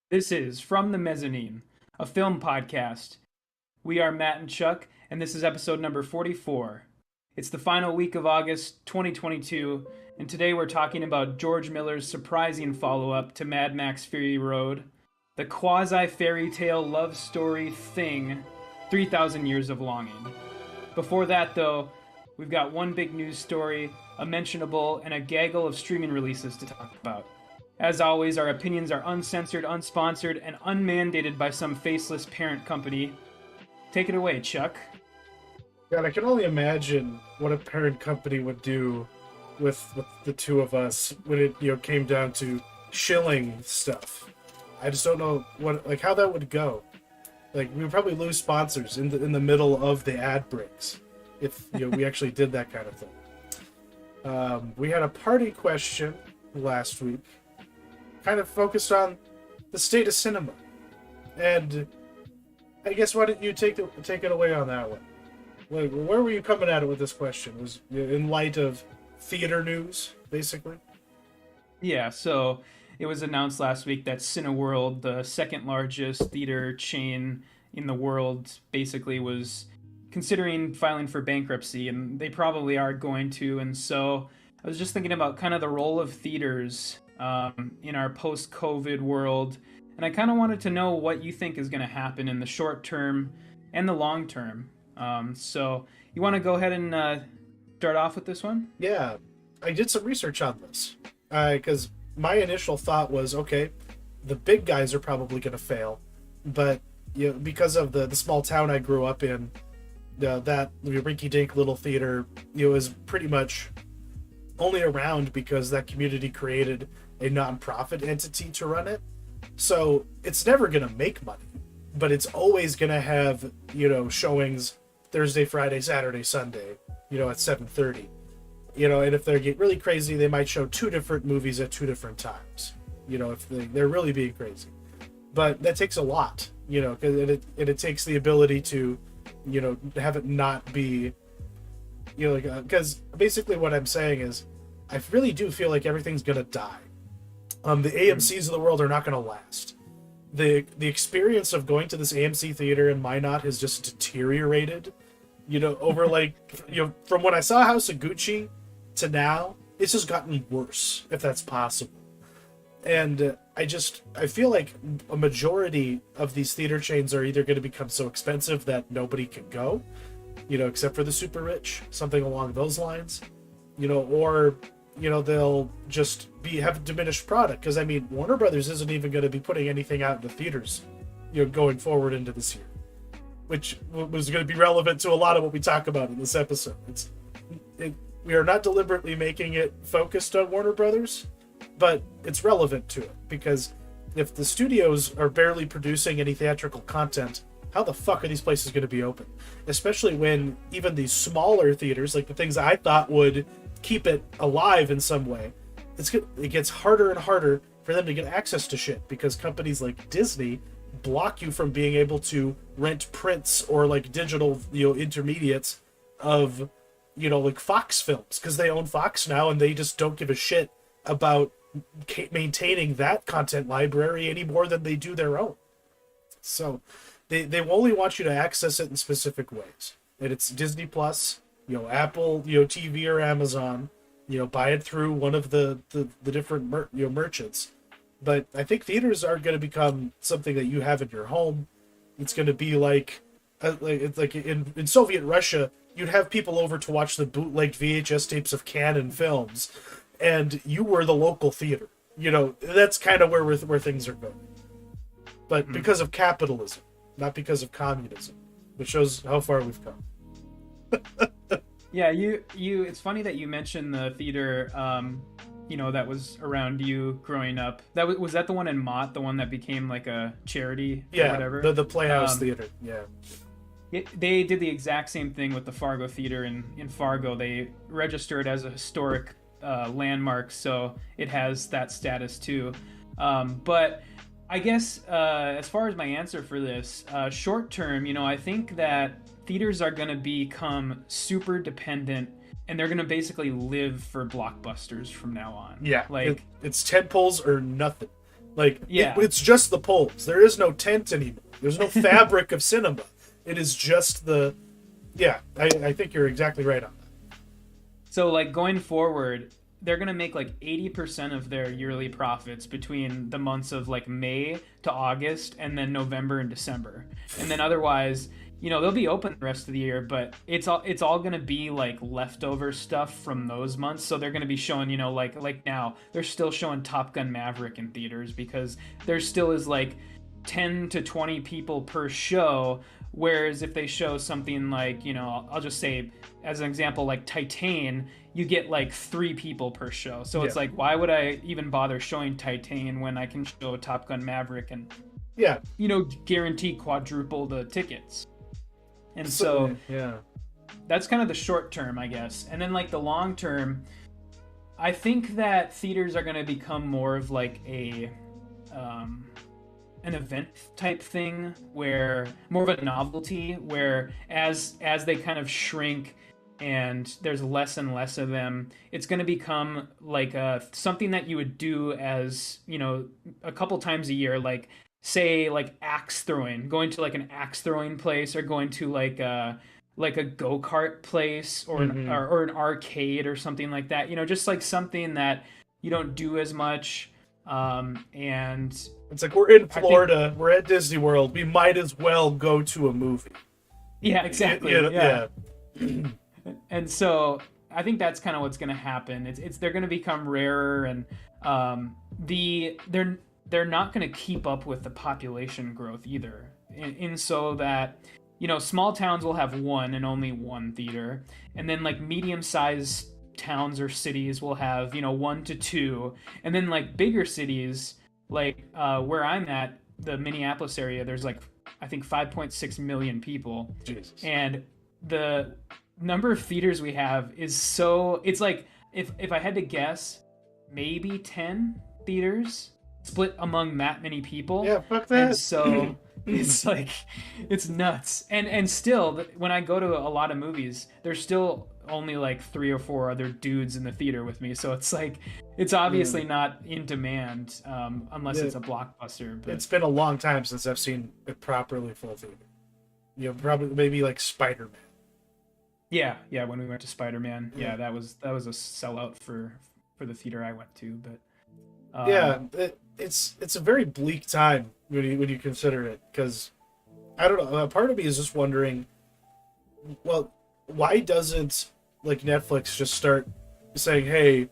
This is From the Mezzanine, a film podcast. We are Matt and Chuck, and this is episode number 44. It's the final week of August 2022, and today we're talking about George Miller's surprising follow up to Mad Max Fury Road, the quasi fairy tale love story Thing, 3,000 Years of Longing. Before that, though, we've got one big news story, a mentionable, and a gaggle of streaming releases to talk about. As always, our opinions are uncensored, unsponsored, and unmandated by some faceless parent company. Take it away, Chuck. God, I can only imagine what a parent company would do with the two of us when it came down to shilling stuff. I just don't know how that would go. Like, we would probably lose sponsors in the middle of the ad breaks if we actually did that kind of thing. We had a party question last week, kind of focused on the state of cinema, and I guess why don't you take it away on that one? Like, where were you coming at it with this question? Was in light of theater news, basically? Yeah, so it was announced last week that Cineworld, the second largest theater chain in the world, basically was considering filing for bankruptcy, and they probably are going to. And so I was just thinking about kind of the role of theaters in our post-COVID world, and I kind of wanted to know what you think is going to happen in the short term and the long term. So you want to go ahead and start off with this one? Yeah, I did some research on this because my initial thought was, okay, the big guys are probably going to fail, but because of the small town I grew up in, that rinky-dink little theater is pretty much only around because that community created a non-profit entity to run it. So it's never going to make money, but it's always going to have, showings Thursday, Friday, Saturday, Sunday, at 7:30. And if they get really crazy, they might show two different movies at two different times, if they're really being crazy. But that takes a lot, because it takes the ability to, have it not be, because basically what I'm saying is, I really do feel like everything's going to die. The AMCs of the world are not going to last. The experience of going to this AMC theater in Minot has just deteriorated, over from when I saw House of Gucci to now, it's just gotten worse, if that's possible. And I feel like a majority of these theater chains are either going to become so expensive that nobody can go, except for the super rich, something along those lines, or they'll just have a diminished product. Because, Warner Brothers isn't even going to be putting anything out into theaters, going forward into this year, which was going to be relevant to a lot of what we talk about in this episode. We are not deliberately making it focused on Warner Brothers, but it's relevant to it, because if the studios are barely producing any theatrical content, how the fuck are these places going to be open? Especially when even these smaller theaters, like the things I thought would keep it alive in some way, it gets harder and harder for them to get access to shit, because companies like Disney block you from being able to rent prints or like digital intermediates of like Fox films, because they own Fox now, and they just don't give a shit about maintaining that content library any more than they do their own. So they only want you to access it in specific ways, and it's Disney Plus, Apple, TV or Amazon, buy it through one of the different merchants. But I think theaters are going to become something that you have in your home. It's going to be like in Soviet Russia, you'd have people over to watch the bootlegged VHS tapes of Canon films, and you were the local theater. That's kind of where things are going. But because of capitalism, not because of communism, which shows how far we've come. Yeah, you. It's funny that you mentioned the theater, that was around you growing up. Was that the one in Mott, the one that became like a charity or whatever? The Playhouse Theater. Yeah. They did the exact same thing with the Fargo Theater in Fargo. They registered as a historic landmark, so it has that status too. But I guess as far as my answer for this, short term, I think that theaters are going to become super dependent, and they're going to basically live for blockbusters from now on. Yeah, it's tentpoles or nothing. Like, Yeah. it's just the poles. There is no tent anymore. There's no fabric of cinema. It is just the... Yeah, I think you're exactly right on that. So, like, going forward, they're going to make, like, 80% of their yearly profits between the months of, like, May to August and then November and December. And then otherwise, you know, they'll be open the rest of the year, but it's all going to be, like, leftover stuff from those months. So they're going to be showing, you know, like now, they're still showing Top Gun Maverick in theaters because there still is, like, 10 to 20 people per show. Whereas if they show something like, you know, I'll just say as an example, like Titan, you get like 3 people per show. So it's like, why would I even bother showing Titan when I can show Top Gun Maverick and, you know, guarantee quadruple the tickets? And so that's kind of the short term, I guess. And then like the long term, I think that theaters are going to become more of like an event type thing, where more of a novelty, where as they kind of shrink and there's less and less of them, it's going to become like something that you would do as, you know, a couple times a year, like say like axe throwing, going to like an axe throwing place, or going to like a go-kart place, or or an arcade or something like that, you know, just like something that you don't do as much. And it's like, we're in Florida, we're at Disney World, we might as well go to a movie. Yeah, exactly. And so I think that's kind of what's going to happen. They're going to become rarer, and they're not going to keep up with the population growth either. In so that, you know, small towns will have one and only one theater, and then like medium-sized towns or cities will have, you know, 1 to 2, and then like bigger cities like where I'm at, the Minneapolis area, there's like I think 5.6 million people. Jesus. And the number of theaters we have is so, it's like if I had to guess, maybe 10 theaters split among that many people. Yeah, fuck that. And so it's like, it's nuts. And still, when I go to a lot of movies, there's still only like 3 or 4 other dudes in the theater with me. So it's like, it's obviously not in demand unless it's a blockbuster. But it's been a long time since I've seen a properly full theater. You know, probably maybe like Spider-Man. Yeah, when we went to Spider-Man, that was a sellout for the theater I went to. But it's a very bleak time when you consider it, because I don't know. Part of me is just wondering, well, why doesn't like Netflix just start saying, hey,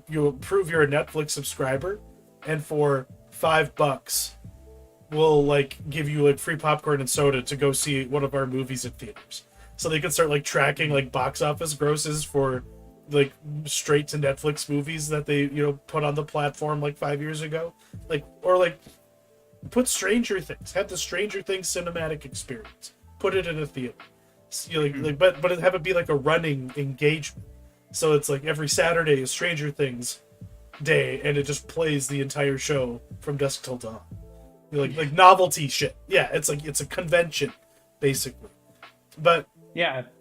you prove you're a Netflix subscriber, and for $5 we'll like give you like free popcorn and soda to go see one of our movies in theaters, so they can start like tracking like box office grosses for like straight to Netflix movies that they, you know, put on the platform like 5 years ago, like, or like put Stranger Things, have the Stranger Things cinematic experience, put it in a theater, you know, like but have it be like a running engagement. So it's like every Saturday is Stranger Things day, and it just plays the entire show from dusk till dawn. Like novelty shit. Yeah, it's like it's a convention, basically. But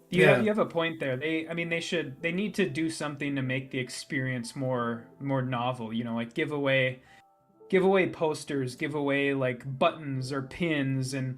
you have a point there. They need to do something to make the experience more novel. You know, like give away posters, give away like buttons or pins, and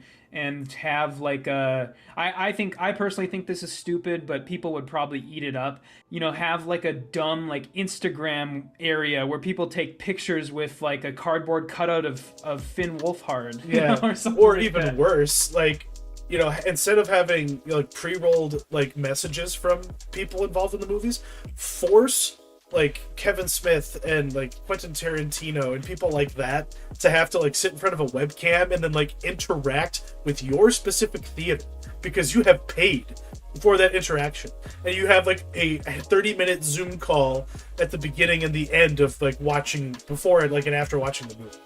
have like I personally think this is stupid, but people would probably eat it up. You know, have like a dumb like Instagram area where people take pictures with like a cardboard cutout of Finn Wolfhard. Yeah, you know, or like even that. Worse, like, you know, instead of having, you know, like pre-rolled like messages from people involved in the movies, force like Kevin Smith and like Quentin Tarantino and people like that to have to like sit in front of a webcam and then like interact with your specific theater, because you have paid for that interaction, and you have like a 30-minute Zoom call at the beginning and the end of like watching before and like and after watching the movie.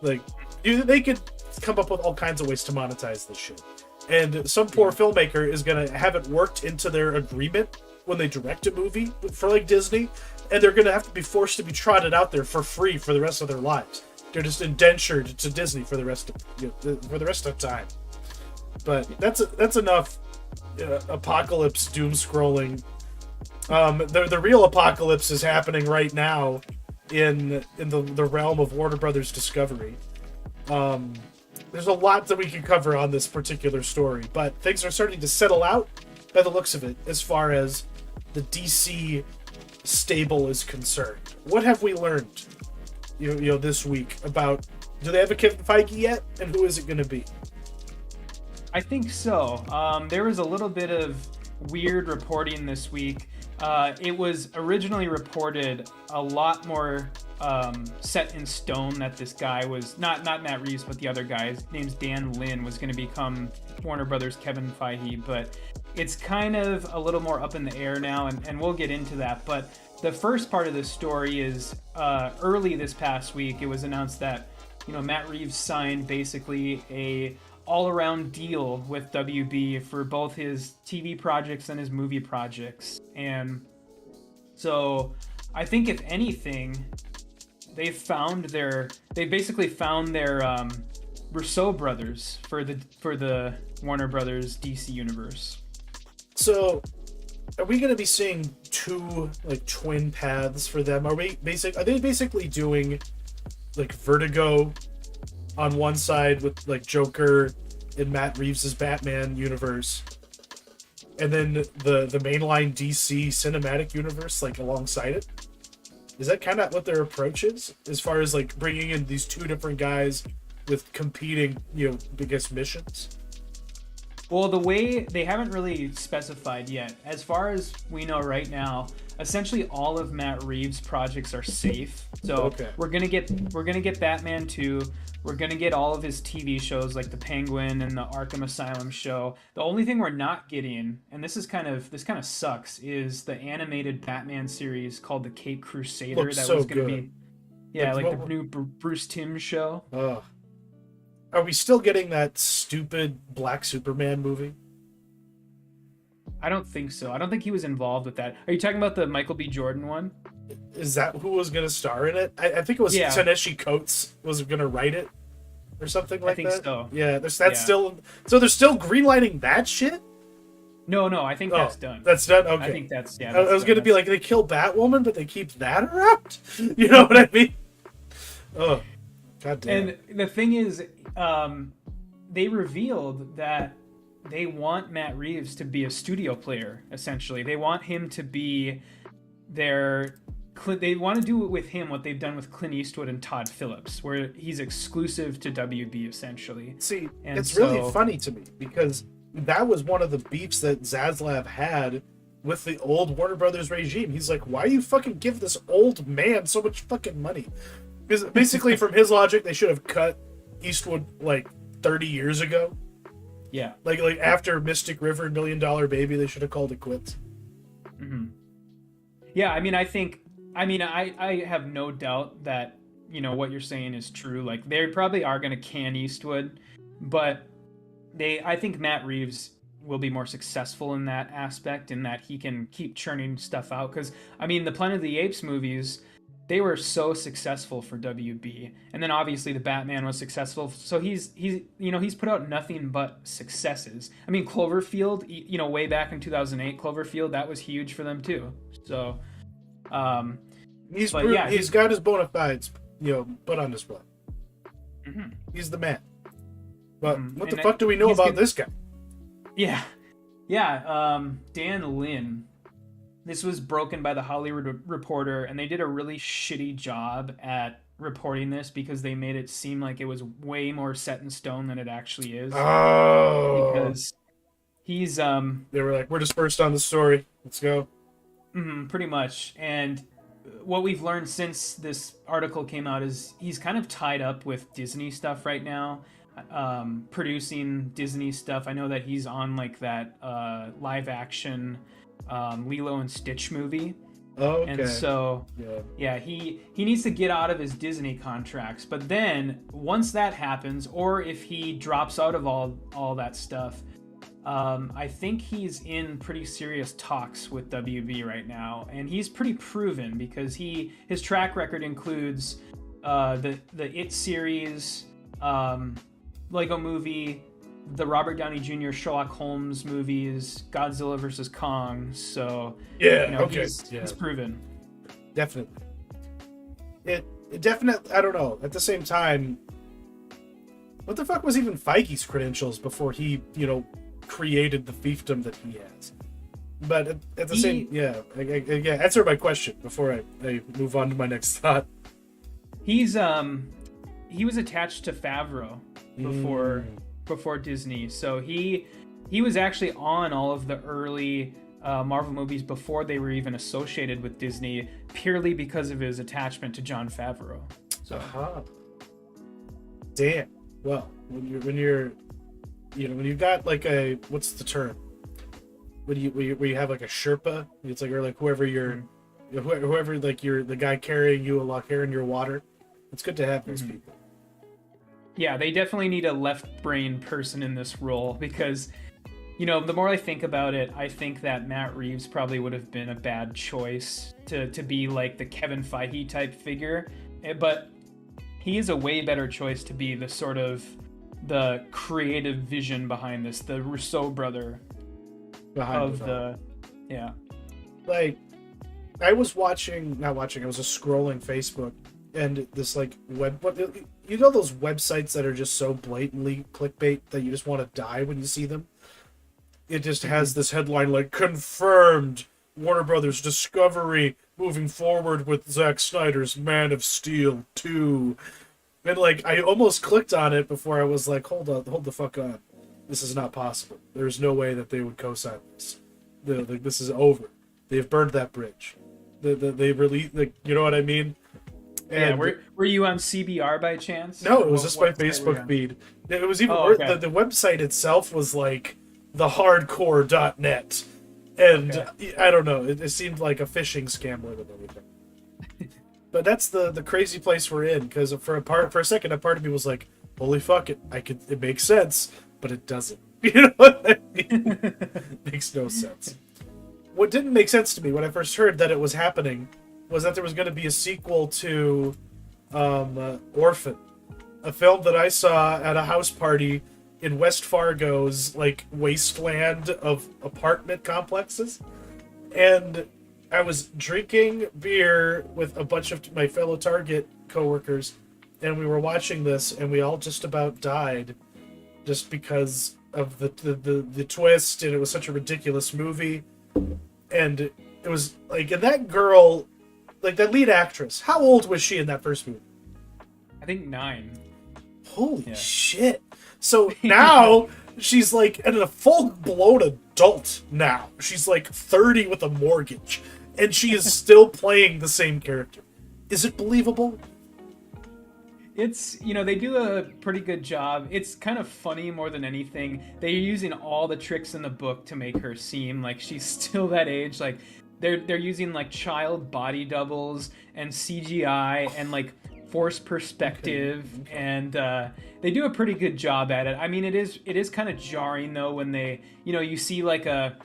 Like they could come up with all kinds of ways to monetize this shit, and some poor filmmaker is gonna have it worked into their agreement when they direct a movie for like Disney, and they're gonna have to be forced to be trotted out there for free for the rest of their lives. They're just indentured to Disney for the rest of the time. But that's enough apocalypse doom scrolling. The real apocalypse is happening right now in the realm of Warner Brothers Discovery. There's a lot that we can cover on this particular story, but things are starting to settle out by the looks of it as far as the DC stable is concerned. What have we learned, this week about? Do they have a Kevin Feige yet, and who is it going to be? I think so. There was a little bit of weird reporting this week. It was originally reported a lot more set in stone that this guy was not Matt Reeves, but the other guy. His name's Dan Lin, was going to become Warner Brothers Kevin Feige, but it's kind of a little more up in the air now, and we'll get into that. But the first part of this story is early this past week. It was announced that Matt Reeves signed basically a all-around deal with WB for both his TV projects and his movie projects. And so I think if anything, they basically found their Rousseau brothers for the Warner Brothers DC universe. So are we going to be seeing two twin paths for them? Are they basically doing Vertigo on one side with Joker in Matt Reeves' Batman universe, and then the mainline DC cinematic universe alongside it? Is that kind of what their approach is as far as bringing in these two different guys with competing biggest missions? Well, the way they haven't really specified yet. As far as we know right now, essentially all of Matt Reeves' projects are safe. So okay. we're gonna get Batman 2. We're gonna get all of his TV shows like the Penguin and the Arkham Asylum show. The only thing we're not getting, and this kind of sucks, is the animated Batman series called the Caped Crusader. Looks that so was gonna good. be the new Bruce Timm show. Are we still getting that stupid Black Superman movie? I don't think so. I don't think he was involved with that. Are you talking about the Michael B. Jordan one? Is that who was going to star in it? I think it was Ta-Nehisi Coates was going to write it or something like that. I think so. Yeah, still... So they're still greenlighting that shit? No, I think that's done. That's done? Okay. I think that's I was going to be they kill Batwoman, but they keep that around? You know what I mean? Oh, God damn. And the thing is, they revealed that they want Matt Reeves to be a studio player, essentially. They want him to be they want to do with him what they've done with Clint Eastwood and Todd Phillips, where he's exclusive to WB, essentially. See, it's really funny to me, because that was one of the beefs that Zaslav had with the old Warner Brothers regime. He's like, why do you fucking give this old man so much fucking money? Because basically, from his logic, they should have cut Eastwood 30 years ago. Yeah. Like after Mystic River and $1 Million Baby, they should have called it quits. Mm-hmm. Yeah, I have no doubt that, what you're saying is true. They probably are going to can Eastwood, but I think Matt Reeves will be more successful in that aspect, in that he can keep churning stuff out. Because, the Planet of the Apes movies, they were so successful for WB, and then obviously the Batman was successful. So he's put out nothing but successes. Cloverfield, way back in 2008, Cloverfield, that was huge for them too. So, he's got his bona fides, put on display. Mm-hmm. He's the man. But what the fuck do we know about this guy? Yeah. Dan Lin. This was broken by the Hollywood Reporter, and they did a really shitty job at reporting this because they made it seem like it was way more set in stone than it actually is. Oh. Because he's they were like, we're just first on the story. Let's go. Pretty much. And what we've learned since this article came out is he's kind of tied up with Disney stuff right now, producing Disney stuff. I know that he's on that live action Lilo and Stitch movie. Oh, okay. And so he needs to get out of his Disney contracts. But then once that happens, or if he drops out of all that stuff, I think he's in pretty serious talks with WB right now, and he's pretty proven because his track record includes the It series, Lego Movie, the Robert Downey Jr. Sherlock Holmes movies, Godzilla vs. Kong. So he's proven. Definitely. it definitely, I don't know. At the same time, what the fuck was even Feige's credentials before he, created the fiefdom that he has? But at the same, yeah, answer my question before I move on to my next thought. He was attached to Favreau before Disney, so he was actually on all of the early Marvel movies before they were even associated with Disney, purely because of his attachment to Jon Favreau. So, damn. Well, when you've got like a, what's the term? When you have like a Sherpa, it's like, or like whoever whoever like you're the guy carrying you carrying your water. It's good to have those people. Yeah, they definitely need a left brain person in this role because, the more I think about it, I think that Matt Reeves probably would have been a bad choice to be like the Kevin Feige type figure, but he is a way better choice to be the sort of the creative vision behind this, the Rousseau brother behind yeah. Like, I was scrolling Facebook, and this like those websites that are just so blatantly clickbait that you just want to die when you see them. It just has this headline like, confirmed Warner Brothers Discovery moving forward with Zack Snyder's Man of Steel 2. And like, I almost clicked on it before I was like, hold the fuck on. This is not possible. There's no way that they would co-sign this. This is over. They've burned that bridge. They released, like, you know what I mean? And yeah, were you on CBR by chance? No, it was just my Facebook feed. It was even worse. Okay. The website itself was like thehardcore.net. And okay. I don't know, it seemed like a phishing scam more than anything. But that's the crazy place we're in, because for a second, a part of me was like, holy fuck, it makes sense, but it doesn't. You know what I mean? Makes no sense. What didn't make sense to me when I first heard that it was happening was that there was going to be a sequel to Orphan, a film that I saw at a house party in West Fargo's like wasteland of apartment complexes, and I was drinking beer with a bunch of my fellow Target coworkers, and we were watching this, and we all just about died, just because of the twist, and it was such a ridiculous movie, and it was like, and that girl, like that lead actress, how old was she in that first movie? I think 9. Holy shit! So now she's like a full-blown adult now. She's like 30 with a mortgage. And she is still playing the same character. Is it believable? It's, they do a pretty good job. It's kind of funny more than anything. They're using all the tricks in the book to make her seem like she's still that age. Like, they're using like child body doubles and CGI and like forced perspective, and they do a pretty good job at it. I mean, it is kind of jarring though when they, you see like a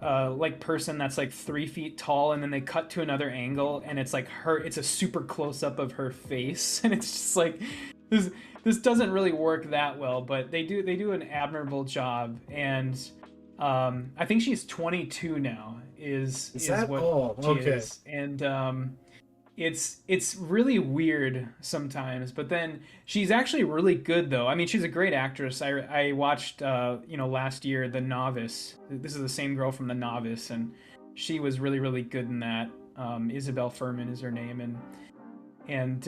like person that's like 3 feet tall, and then they cut to another angle, and it's like it's a super close up of her face, and it's just like this doesn't really work that well, but they do an admirable job. And I think she's 22 now. Is that what she is. And it's really weird sometimes, but then she's actually really good though. I mean, she's a great actress. I watched last year The Novice. This is the same girl from The Novice, and she was really, really good in that. Isabel Furman is her name, and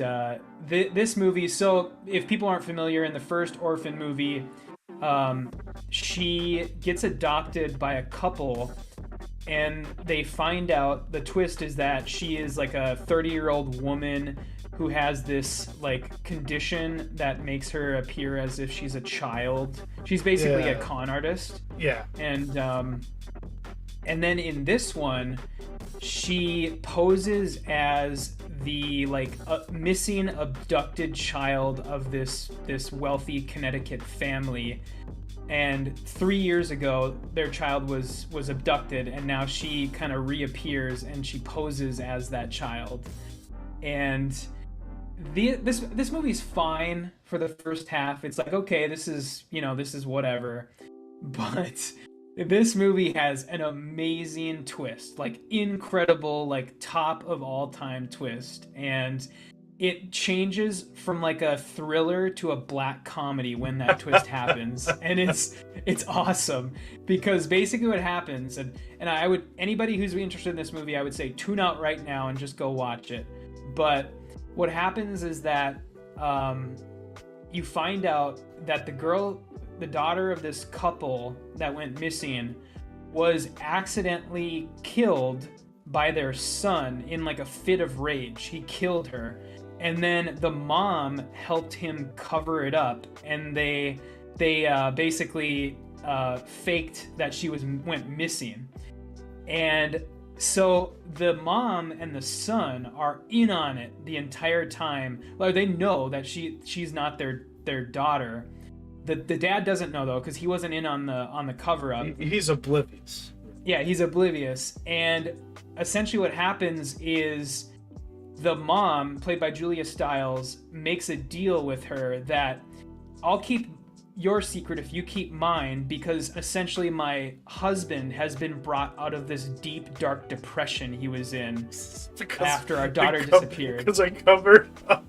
this movie. So if people aren't familiar, in the first Orphan movie, she gets adopted by a couple. And they find out, the twist is that she is like a 30-year-old woman who has this like condition that makes her appear as if she's a child. She's basically a con artist. Yeah. And then in this one, she poses as the like missing abducted child of this wealthy Connecticut family. And 3 years ago, their child was abducted, and now she kind of reappears and she poses as that child. And this movie's fine for the first half. It's like, okay, this is whatever. But This movie has an amazing twist, like incredible, like top of all time twist, and it changes from like a thriller to a black comedy when that twist happens, and it's awesome because basically what happens, and I would anybody who's interested in this movie, I would say tune out right now and just go watch it. But what happens is that you find out that the daughter of this couple that went missing, was accidentally killed by their son in like a fit of rage. He killed her. And then the mom helped him cover it up, and they basically faked that she went missing. And so the mom and the son are in on it the entire time. Like they know that she's not their daughter. The dad doesn't know though, because he wasn't in on the cover up. He's oblivious. Yeah, he's oblivious. And essentially what happens is the mom, played by Julia Stiles, makes a deal with her that I'll keep your secret if you keep mine, because essentially my husband has been brought out of this deep, dark depression he was in after our daughter disappeared. Because I covered up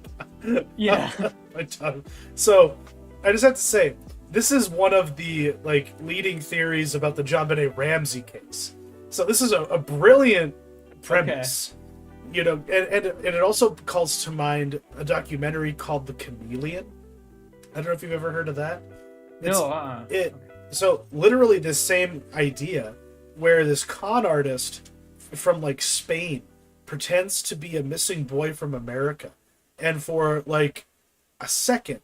yeah. my daughter. So I just have to say, this is one of the like leading theories about the JonBenet Ramsey case. So this is a brilliant premise. Okay. You know, and it also calls to mind a documentary called The Chameleon. I don't know if you've ever heard of that. So literally this same idea where this con artist from like Spain pretends to be a missing boy from America, and for like a second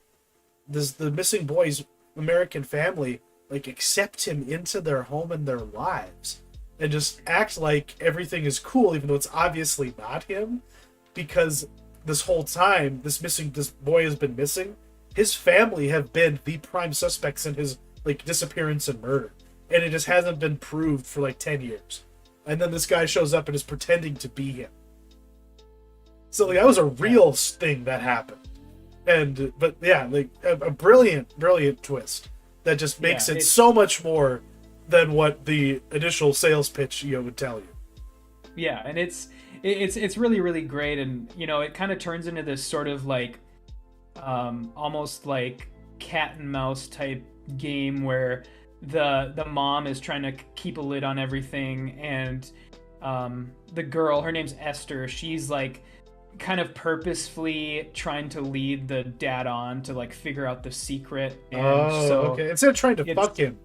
the missing boy's American family like accept him into their home and their lives and just act like everything is cool, even though it's obviously not him, because this whole time this boy has been missing. His family have been the prime suspects in his like disappearance and murder, and it just hasn't been proved for like 10 years. And then this guy shows up and is pretending to be him. So like that was a real thing that happened. But yeah, like a brilliant twist that just makes it so much more than what the initial sales pitch would tell you. Yeah, and it's really, really great, and it kind of turns into this sort of like almost like cat and mouse type game where the mom is trying to keep a lid on everything, and the girl, her name's Esther, she's like kind of purposefully trying to lead the dad on to like figure out the secret. And okay. Instead of trying to fuck him,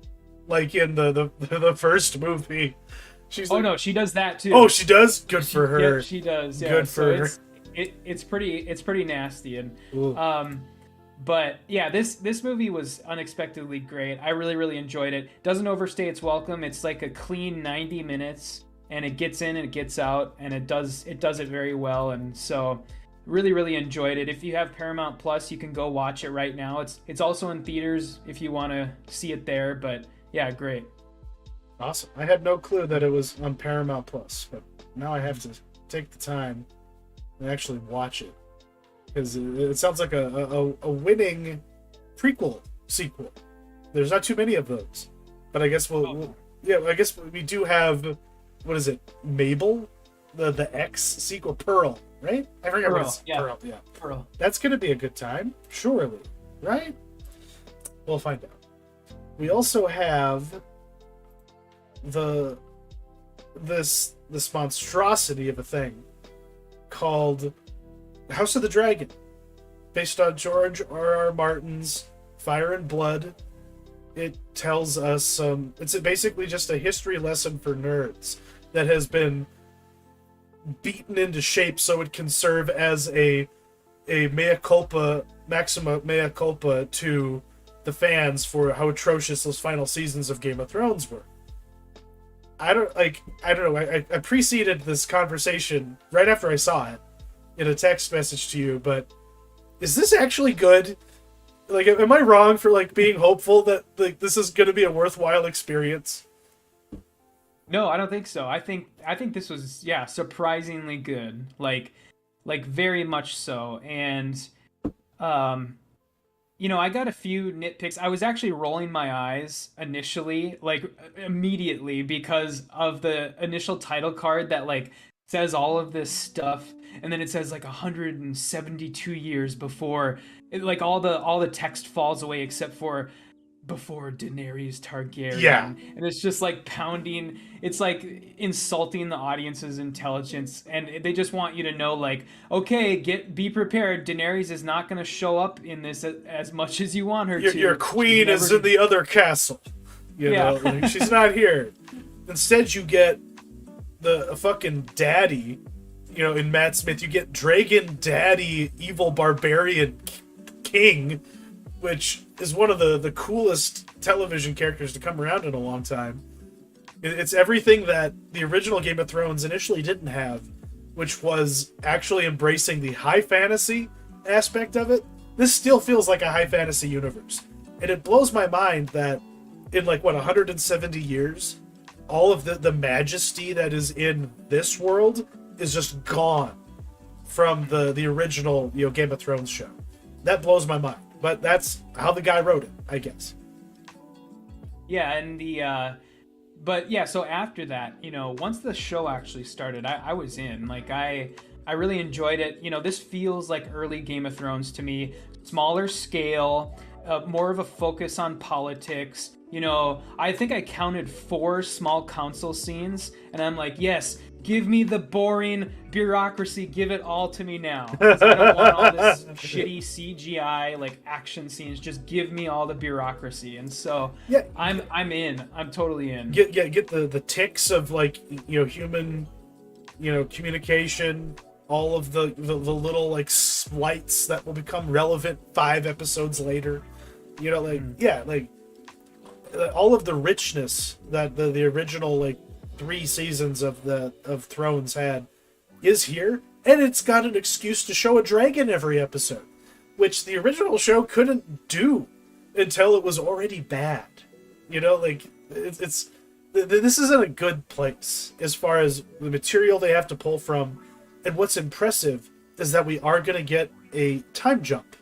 like in the first movie, she's like, no, she does that too. Oh, she does. Good for her. Yeah, she does. Yeah. Good for her. It's pretty nasty, and but yeah, this movie was unexpectedly great. I really, really enjoyed it. Doesn't overstay its welcome. It's like a clean 90 minutes. And it gets in and it gets out, and it does it very well. And so really, really enjoyed it. If you have Paramount Plus, you can go watch it right now. It's also in theaters if you want to see it there. But yeah, great. Awesome. I had no clue that it was on Paramount Plus, but now I have to take the time and actually watch it, because it sounds like a winning prequel sequel. There's not too many of those, but I guess I guess we do have. What is it? Mabel? The X sequel? Pearl, right? I forget what it's Pearl. Yeah. Pearl. That's gonna be a good time, surely. Right? We'll find out. We also have this monstrosity of a thing called House of the Dragon, based on George R.R. Martin's Fire and Blood. It tells us it's basically just a history lesson for nerds that has been beaten into shape so it can serve as a maxima mea culpa to the fans for how atrocious those final seasons of Game of Thrones were. I don't know. I preceded this conversation right after I saw it in a text message to you, but is this actually good? Like, am I wrong for like being hopeful that like this is going to be a worthwhile experience? No, I don't think so. I think this was surprisingly good. Like very much so. And I got a few nitpicks. I was actually rolling my eyes initially, like immediately, because of the initial title card that like says all of this stuff, and then it says like 172 years before, like all the text falls away except for before Daenerys Yeah, Targaryen, and it's just like pounding. It's like insulting the audience's intelligence, and they just want you to know, like, okay, be prepared. Daenerys is not going to show up in this as much as you want her your to. She's queen is never. in the other castle. Yeah. Like, she's not here. Instead, you get the fucking daddy. In Matt Smith, you get Dragon Daddy, evil barbarian king, which is one of the coolest television characters to come around in a long time. It's everything that the original Game of Thrones initially didn't have, which was actually embracing the high fantasy aspect of it. This still feels like a high fantasy universe. And it blows my mind that in 170 years, all of the majesty that is in this world is just gone from the original Game of Thrones show. That blows my mind. But that's how the guy wrote it, I guess. Yeah, and but yeah, so after that, once the show actually started, I was in. Like I really enjoyed it. This feels like early Game of Thrones to me. Smaller scale, more of a focus on politics. I think I counted 4 small council scenes, and I'm like, yes, give me the boring bureaucracy. Give it all to me now. 'Cause I don't want all this shitty CGI like action scenes. Just give me all the bureaucracy. And so Yeah, I'm in. I'm totally in. get the ticks of human communication, all of the little slights that will become relevant 5 episodes later. All of the richness that the original 3 seasons of Thrones had is here, and it's got an excuse to show a dragon every episode, which the original show couldn't do until it was already bad. This isn't a good place as far as the material they have to pull from. And what's impressive is that we are going to get a time jump,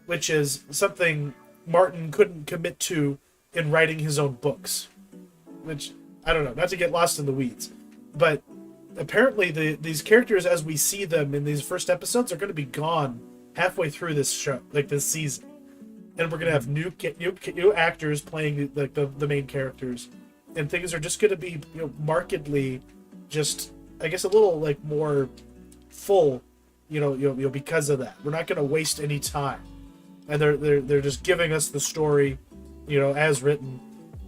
which is something Martin couldn't commit to in writing his own books. Which, I don't know, not to get lost in the weeds, but apparently these characters as we see them in these first episodes are going to be gone halfway through this show, this season. And we're going to have new actors playing the main characters, and things are just going to be markedly just, I guess, a little more full, because of that. We're not going to waste any time, and they're just giving us the story, as written.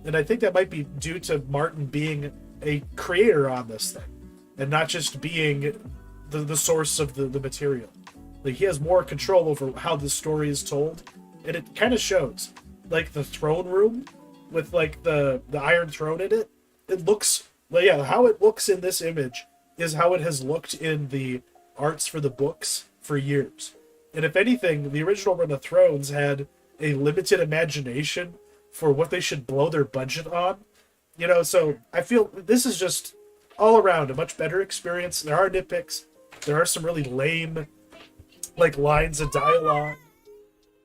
And I think that might be due to Martin being a creator on this thing, and not just being the source of the material. He has more control over how the story is told, and it kind of shows. The throne room with the Iron Throne in it. It looks how it looks in this image is how it has looked in the arts for the books for years. And if anything, the original Run of Thrones had a limited imagination for what they should blow their budget on. So I feel this is just all around a much better experience. There are nitpicks. There are some really lame lines of dialogue.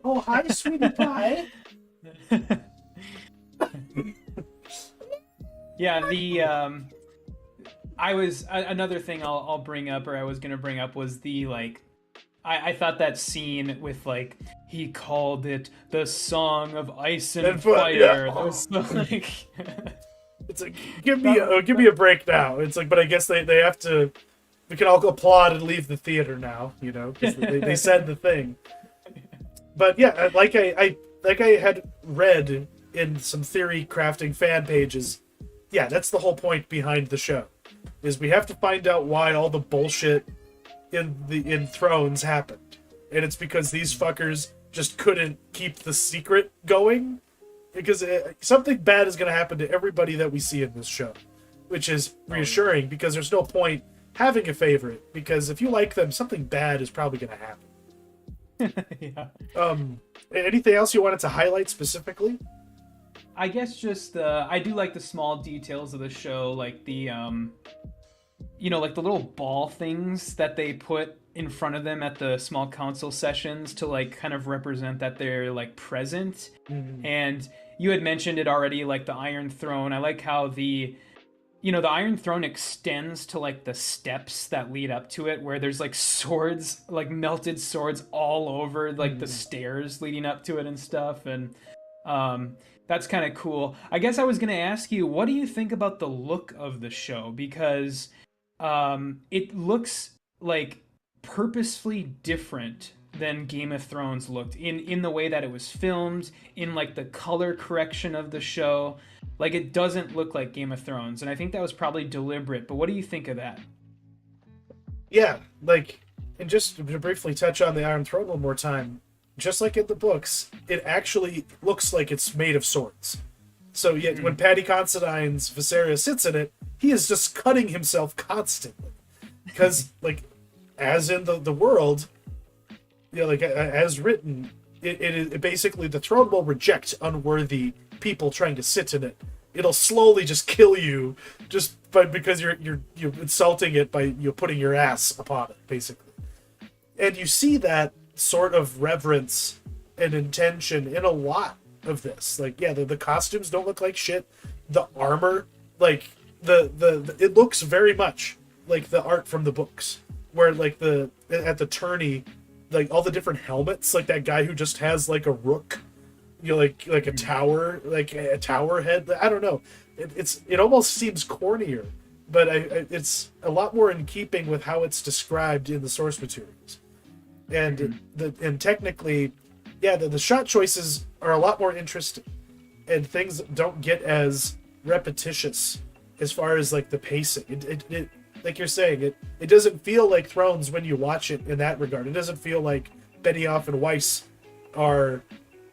Oh, hi, sweetie pie. Yeah, I was another thing I'll bring up, or I was gonna bring up, was the I thought that scene with he called it the Song of Ice and Fire. Yeah. That was It's give me a break now. It's but I guess they have to. We can all go applaud and leave the theater now, because they said the thing. But yeah, like I had read in some theory crafting fan pages, yeah, that's the whole point behind the show, is we have to find out why all the bullshit in Thrones happened, and it's because these fuckers just couldn't keep the secret going, because something bad is going to happen to everybody that we see in this show, which is reassuring, because there's no point having a favorite, because if you like them, something bad is probably going to happen. Yeah. Anything else you wanted to highlight specifically? I guess just I do like the small details of the show, like the the little ball things that they put in front of them at the small council sessions to like kind of represent that they're like present. Mhm. And you had mentioned it already, like the Iron Throne. I like how the Iron Throne extends to like the steps that lead up to it, where there's like swords, like melted swords all over like the Mhm. stairs leading up to it and stuff. And that's kind of cool. I guess I was gonna ask you, what do you think about the look of the show? Because it looks like purposefully different than Game of Thrones looked in the way that it was filmed, in like the color correction of the show. Like it doesn't look like Game of Thrones, and I think that was probably deliberate. But what do you think of that? Yeah, like, and just to briefly touch on the Iron Throne one more time, just like in the books, it actually looks like it's made of swords. So yet, when Paddy Considine's Viserys sits in it, he is just cutting himself constantly. Because, like, as in the world, like, as written, it basically, the throne will reject unworthy people trying to sit in it. It'll slowly just kill you, just because you're insulting it by putting your ass upon it, basically. And you see that sort of reverence and intention in a lot of this. Like, yeah, the costumes don't look like shit. The armor, like the it looks very much like the art from the books, where like at the tourney, like all the different helmets, like that guy who just has like a rook, like a tower, like a tower head. I don't know. It almost seems cornier, but it's a lot more in keeping with how it's described in the source materials. And technically, yeah, the shot choices are a lot more interesting, and things don't get as repetitious as far as like the pacing. It like you're saying, it doesn't feel like Thrones when you watch it in that regard. It doesn't feel like Benioff and Weiss are,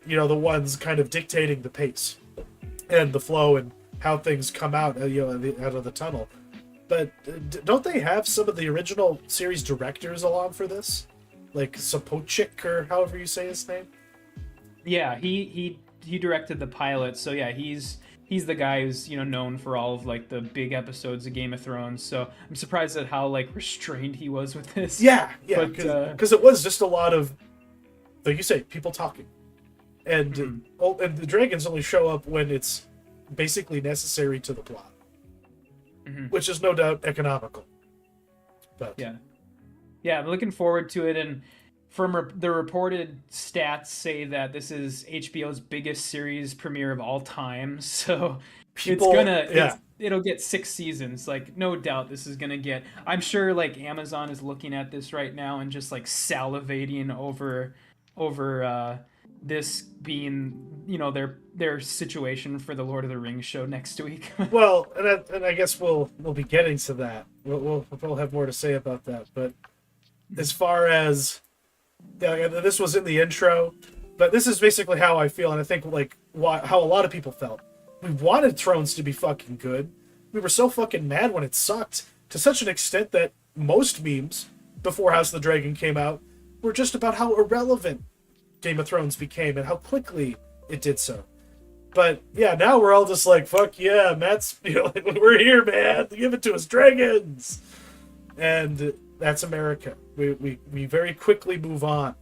the ones kind of dictating the pace and the flow and how things come out, out of the tunnel. But don't they have some of the original series directors along for this? Like Sapochnik, or however you say his name? Yeah, he directed the pilot, so yeah, he's the guy who's known for all of like the big episodes of Game of Thrones. So I'm surprised at how like restrained he was with this. Yeah, but because it was just a lot of, like you say, people talking, and and the dragons only show up when it's basically necessary to the plot, which is no doubt economical. But yeah, I'm looking forward to it. And from the reported stats say that this is HBO's biggest series premiere of all time. So it'll get 6 seasons. Like, no doubt this is gonna get. I'm sure like Amazon is looking at this right now and just like salivating over this being their situation for the Lord of the Rings show next week. Well, and I guess we'll be getting to that. We'll have more to say about that. But as far as this was in the intro, but this is basically how I feel, and I think like how a lot of people felt. We wanted Thrones to be fucking good. We were so fucking mad when it sucked, to such an extent that most memes before House of the Dragon came out were just about how irrelevant Game of Thrones became and how quickly it did so. But yeah, now we're all just like, fuck yeah, Matt's, we're here, man. Give it to us, dragons. And that's America. We very quickly move on,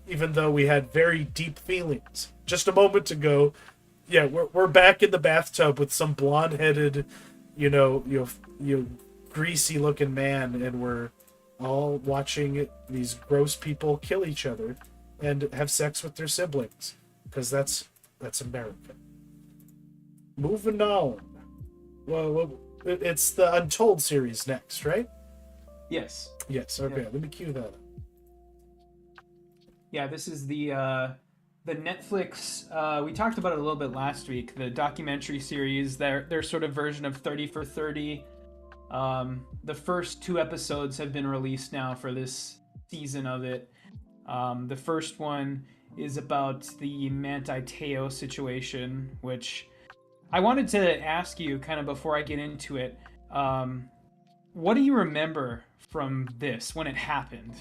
even though we had very deep feelings. Just a moment ago, yeah, we're back in the bathtub with some blonde-headed, greasy looking man, and we're all watching these gross people kill each other and have sex with their siblings, because that's America. Moving on. Well, it's the Untold series next, right? Yes. Yes. Okay. Yeah. Let me cue that up. Yeah, this is the Netflix. We talked about it a little bit last week. The documentary series, their sort of version of 30 for 30. The first 2 episodes have been released now for this season of it. The first one is about the Manti Te'o situation, which I wanted to ask you kind of before I get into it. What do you remember from this when it happened?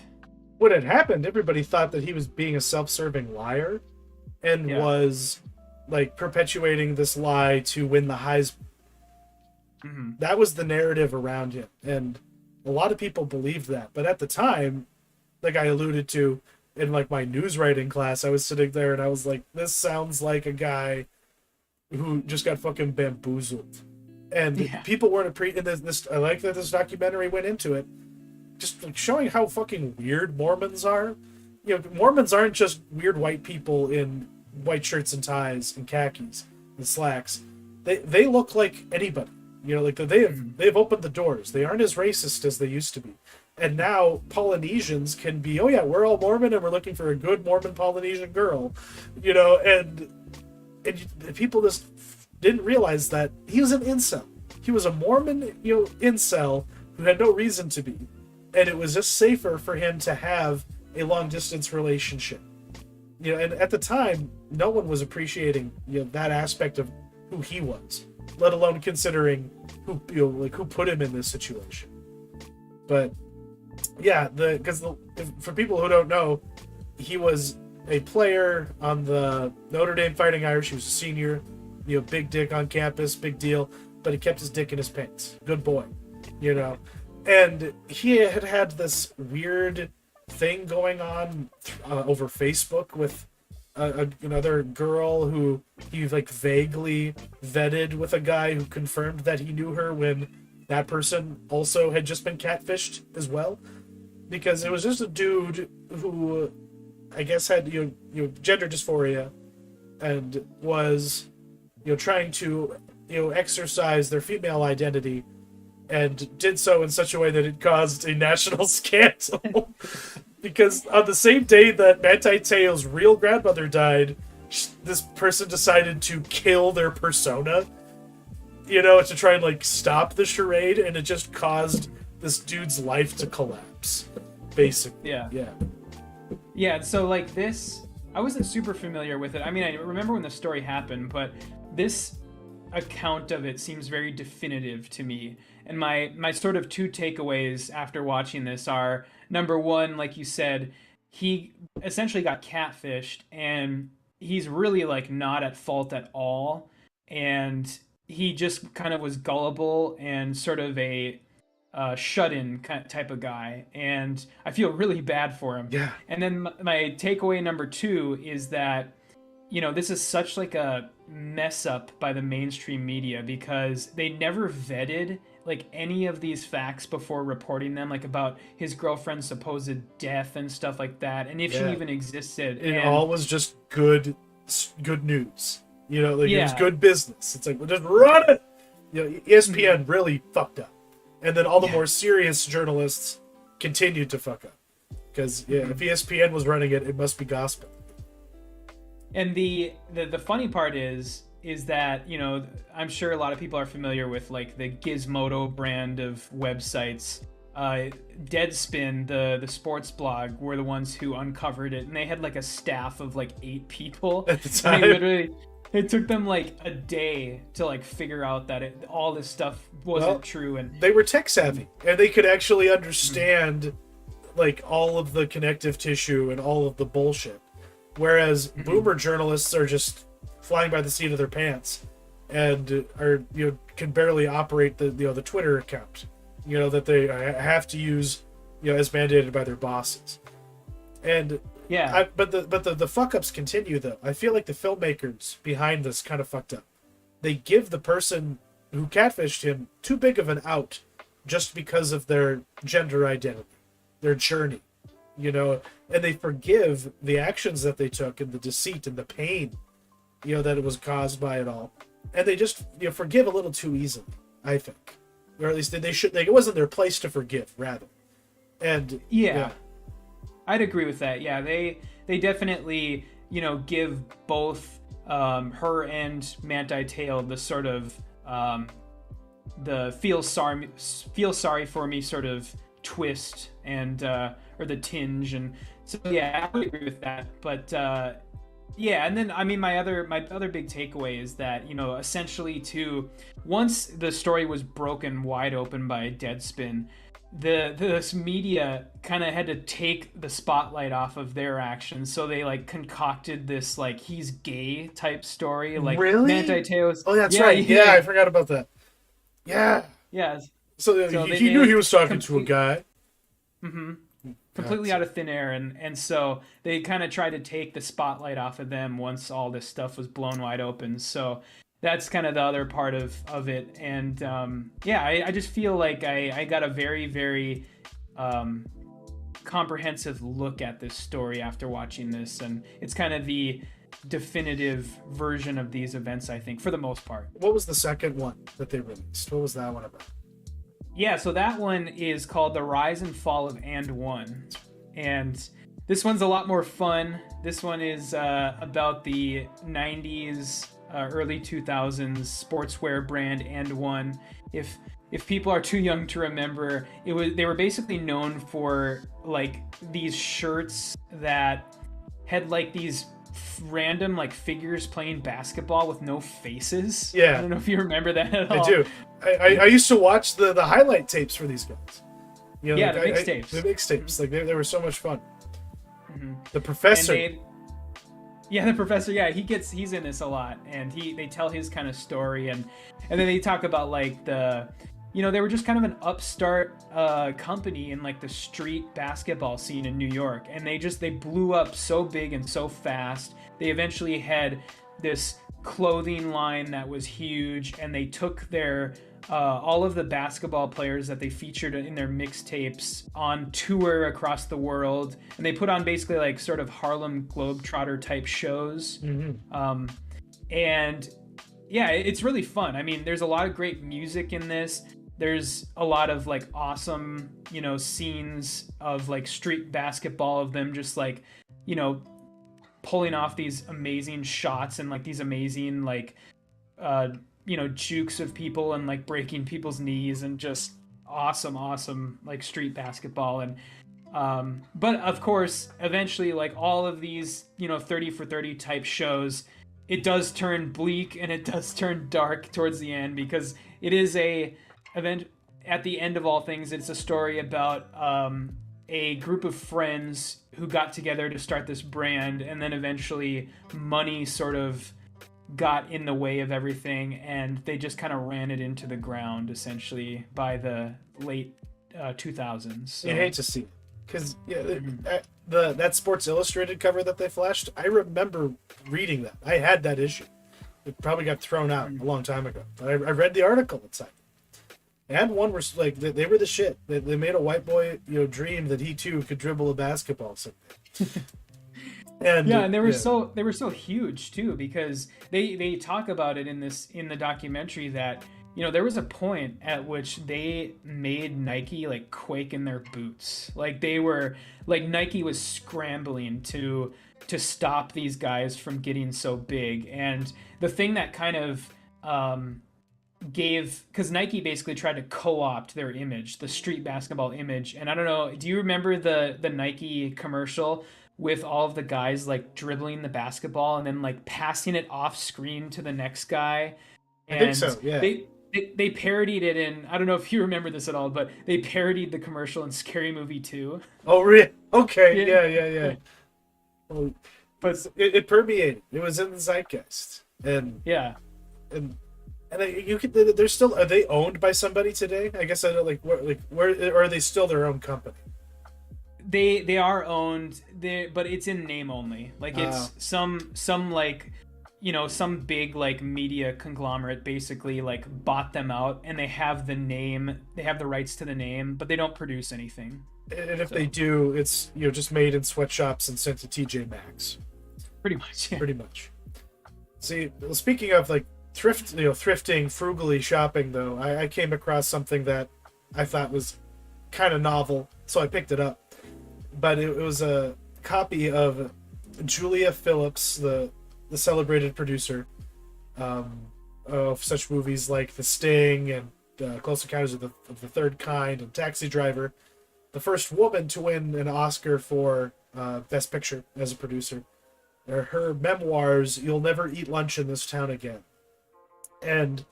When it happened, everybody thought that he was being a self-serving liar and was like perpetuating this lie to win the Heisman. That was the narrative around him, and a lot of people believed that. But at the time, like I alluded to in like my news writing class, I was sitting there and I was like, this sounds like a guy who just got fucking bamboozled. And Yeah. people weren't this. I like that this documentary went into it, just like showing how fucking weird Mormons are. Mormons aren't just weird white people in white shirts and ties and khakis and slacks. They look like anybody. Like they've opened the doors. They aren't as racist as they used to be. And now Polynesians can be, oh yeah, we're all Mormon and we're looking for a good Mormon Polynesian girl, and people just didn't realize that he was an incel. He was a Mormon, incel who had no reason to be, and it was just safer for him to have a long distance relationship. And at the time, no one was appreciating that aspect of who he was, let alone considering who who put him in this situation. But yeah, for people who don't know, he was a player on the Notre Dame Fighting Irish. He was a senior, big dick on campus, big deal. But he kept his dick in his pants. Good boy, And he had this weird thing going on over Facebook with another girl who he like vaguely vetted with a guy who confirmed that he knew her when that person also had just been catfished as well, because it was just a dude who I guess had gender dysphoria and was trying to exercise their female identity, and did so in such a way that it caused a national scandal. Because on the same day that Manti Te'o's real grandmother died, this person decided to kill their persona, to try and like stop the charade, and it just caused this dude's life to collapse, basically. Yeah, so like this, I wasn't super familiar with it. I mean, I remember when the story happened, but this account of it seems very definitive to me. And my sort of two takeaways after watching this are, number one, like you said, he essentially got catfished, and he's really like not at fault at all. And he just kind of was gullible and sort of a shut-in type of guy, and I feel really bad for him. Yeah. And then my takeaway number two is that this is such like a mess up by the mainstream media, because they never vetted like any of these facts before reporting them, like about his girlfriend's supposed death and stuff like that, and if she even existed. It all was just good news. It was good business. It's like, we'll just run it. ESPN really fucked up. And then all the more serious journalists continued to fuck up. Because if ESPN was running it, it must be gospel. And the funny part is that, I'm sure a lot of people are familiar with like the Gizmodo brand of websites. Deadspin, the sports blog, were the ones who uncovered it, and they had like a staff of like 8 people at the time. It took them like a day to like figure out that all this stuff wasn't true, and they were tech savvy, and they could actually understand like all of the connective tissue and all of the bullshit, whereas boomer journalists are just flying by the seat of their pants and are can barely operate the Twitter account that they have to use as mandated by their bosses. And but the fuck ups continue though. I feel like the filmmakers behind this kind of fucked up. They give the person who catfished him too big of an out just because of their gender identity, their journey, and they forgive the actions that they took and the deceit and the pain, that it was caused by it all, and they just forgive a little too easily, I think, or at least they should. Like, it wasn't their place to forgive, rather, and I'd agree with that. Yeah, they definitely give both her and Manti Te'o the sort of the feel sorry for me sort of twist, and or the tinge, and so I would agree with that. But and then I mean my other big takeaway is that essentially once the story was broken wide open by Deadspin, this media kind of had to take the spotlight off of their actions, so they like concocted this like he's gay type story, like really? Manti Te'o's. Oh, that's right. Yeah, I forgot about that. Yeah. Yeah. So he knew he was talking to a guy. Mm-hmm. completely out of thin air, and so they kind of tried to take the spotlight off of them once all this stuff was blown wide open. So that's kind of the other part of it. And yeah, I just feel like I got a very, very comprehensive look at this story after watching this, and it's kind of the definitive version of these events, I think, for the most part. What was the second one that they released? What was that one about? Yeah, so that one is called The Rise and Fall of And1. And this one's a lot more fun. This one is about the 90s, early 2000s sportswear brand And1. If people are too young to remember, they were basically known for like these shirts that had like these random like figures playing basketball with no faces. Yeah, I don't know if you remember that at all. I do. I used to watch the highlight tapes for these guys. You know, yeah, like, the mixtapes. The mixtapes, like they were so much fun. Mm-hmm. The professor. The professor. Yeah, he's in this a lot, and they tell his kind of story, and then they talk about like they were just kind of an upstart company in like the street basketball scene in New York, and they blew up so big and so fast. They eventually had this clothing line that was huge, and they took their all of the basketball players that they featured in their mixtapes on tour across the world, and they put on basically like sort of Harlem Globetrotter type shows. Mm-hmm. And yeah, it's really fun. I mean, there's a lot of great music in this. There's a lot of like awesome, scenes of like street basketball of them just like, pulling off these amazing shots and like these amazing like, jukes of people and like breaking people's knees and just awesome like street basketball. And but of course, eventually, like all of these, 30 for 30 type shows, it does turn bleak and it does turn dark towards the end, because it is at the end of all things, it's a story about a group of friends who got together to start this brand, and then eventually money sort of got in the way of everything, and they just kind of ran it into the ground essentially by the late 2000s. So. You hate to see it, because that Sports Illustrated cover that they flashed, I remember reading that. I had that issue. It probably got thrown out a long time ago, but I read the article inside. And one was like they were the shit. They made a white boy dream that he too could dribble a basketball someday. And they were so huge too, because they talk about it in the documentary that there was a point at which they made Nike like quake in their boots. Like they were like Nike was scrambling to stop these guys from getting so big. And the thing that kind of because Nike basically tried to co-opt their image, the street basketball image. And I don't know, do you remember the Nike commercial with all of the guys like dribbling the basketball and then like passing it off screen to the next guy? And I think so, yeah. They parodied it in, I don't know if you remember this at all, but they parodied the commercial in Scary Movie 2. Oh, really? Okay, yeah. Well, but it permeated. It was in the zeitgeist. And yeah. And they're still, are they owned by somebody today? I guess I don't where or are they still their own company? They are owned, but it's in name only. Like it's some like some big like media conglomerate basically like bought them out, and they have the name, they have the rights to the name, but they don't produce anything. And if they do, it's just made in sweatshops and sent to TJ Maxx. Pretty much. Yeah. Pretty much. See, speaking of like thrifting, frugally shopping, though, I came across something that I thought was kind of novel, so I picked it up. But it was a copy of Julia Phillips, the celebrated producer of such movies like The Sting and Close Encounters of the Third Kind and Taxi Driver, the first woman to win an Oscar for Best Picture as a producer. Her memoirs, You'll Never Eat Lunch in This Town Again. And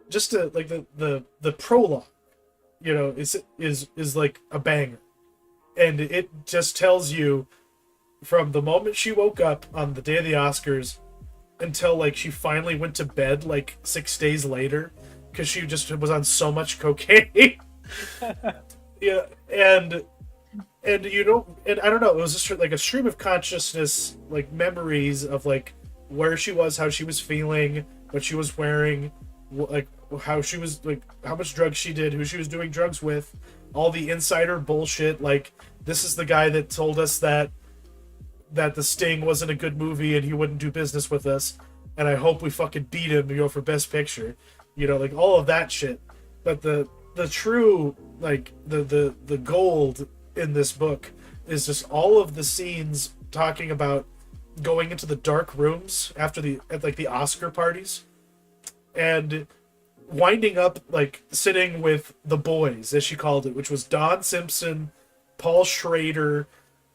just like the prologue, is like a banger, and it just tells you from the moment she woke up on the day of the Oscars until like she finally went to bed like 6 days later, because she just was on so much cocaine. Yeah, and And and I don't know, it was just like a stream of consciousness, like memories of like where she was, how she was feeling, what she was wearing, like how she was, like how much drugs she did, who she was doing drugs with, all the insider bullshit. Like, this is the guy that told us that The Sting wasn't a good movie and he wouldn't do business with us, and I hope we fucking beat him to go for Best Picture, like all of that shit. But the true, like the gold in this book is just all of the scenes talking about going into the dark rooms after the Oscar parties, and winding up like sitting with the boys, as she called it, which was Don Simpson, Paul Schrader,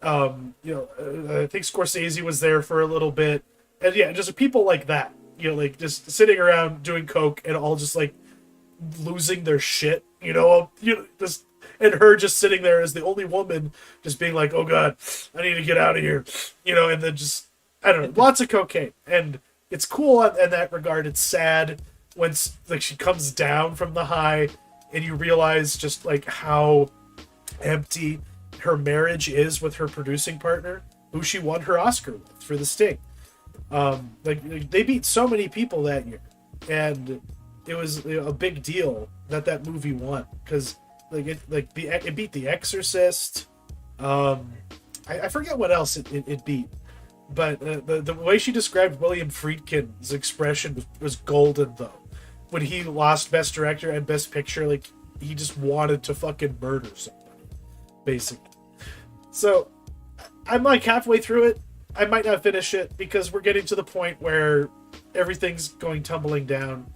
I think Scorsese was there for a little bit, and yeah, just people like that, like just sitting around doing coke and all just like losing their shit, just, and her just sitting there as the only woman, just being like, oh god, I need to get out of here, and then just, I don't know, lots of cocaine. And it's cool in that regard. It's sad when like she comes down from the high and you realize just like how empty her marriage is with her producing partner, who she won her Oscar with for The Sting. Like they beat so many people that year, and it was a big deal that movie won, because it beat The Exorcist. I forget what else it beat, but the way she described William Friedkin's expression was golden, though. When he lost Best Director and Best Picture, like, he just wanted to fucking murder somebody, basically. So I'm like halfway through it. I might not finish it because we're getting to the point where everything's going tumbling down,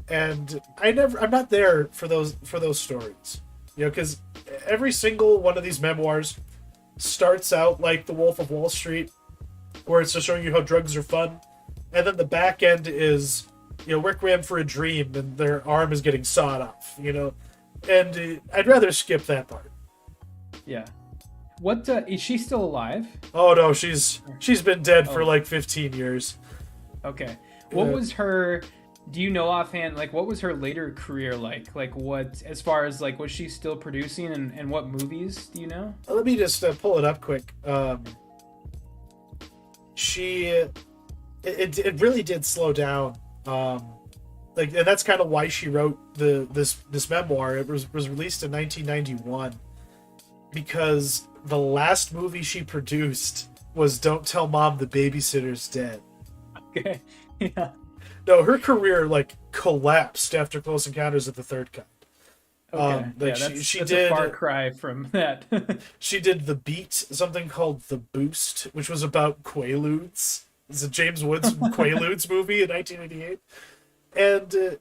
and I'm not there for those stories, because every single one of these memoirs starts out like The Wolf of Wall Street, where it's just showing you how drugs are fun, and then the back end is, Requiem for a Dream, and their arm is getting sawed off, and I'd rather skip that part. Yeah. What is she still alive? Oh no, she's been dead for like 15 years. Okay. What was her? Do you know offhand? Like, what was her later career like? Like, what, as far as like, was she still producing, and what movies? Do you know? Let me just pull it up quick. It really did slow down. And that's kind of why she wrote this memoir. It was released in 1991, because the last movie she produced was Don't Tell Mom the Babysitter's Dead. Okay. Yeah. No, her career like collapsed after Close Encounters of the Third Kind. Okay. That's she did a far cry from that. She did The Beat, something called The Boost, which was about Quaaludes. It's a James Woods Quaaludes movie in 1988. And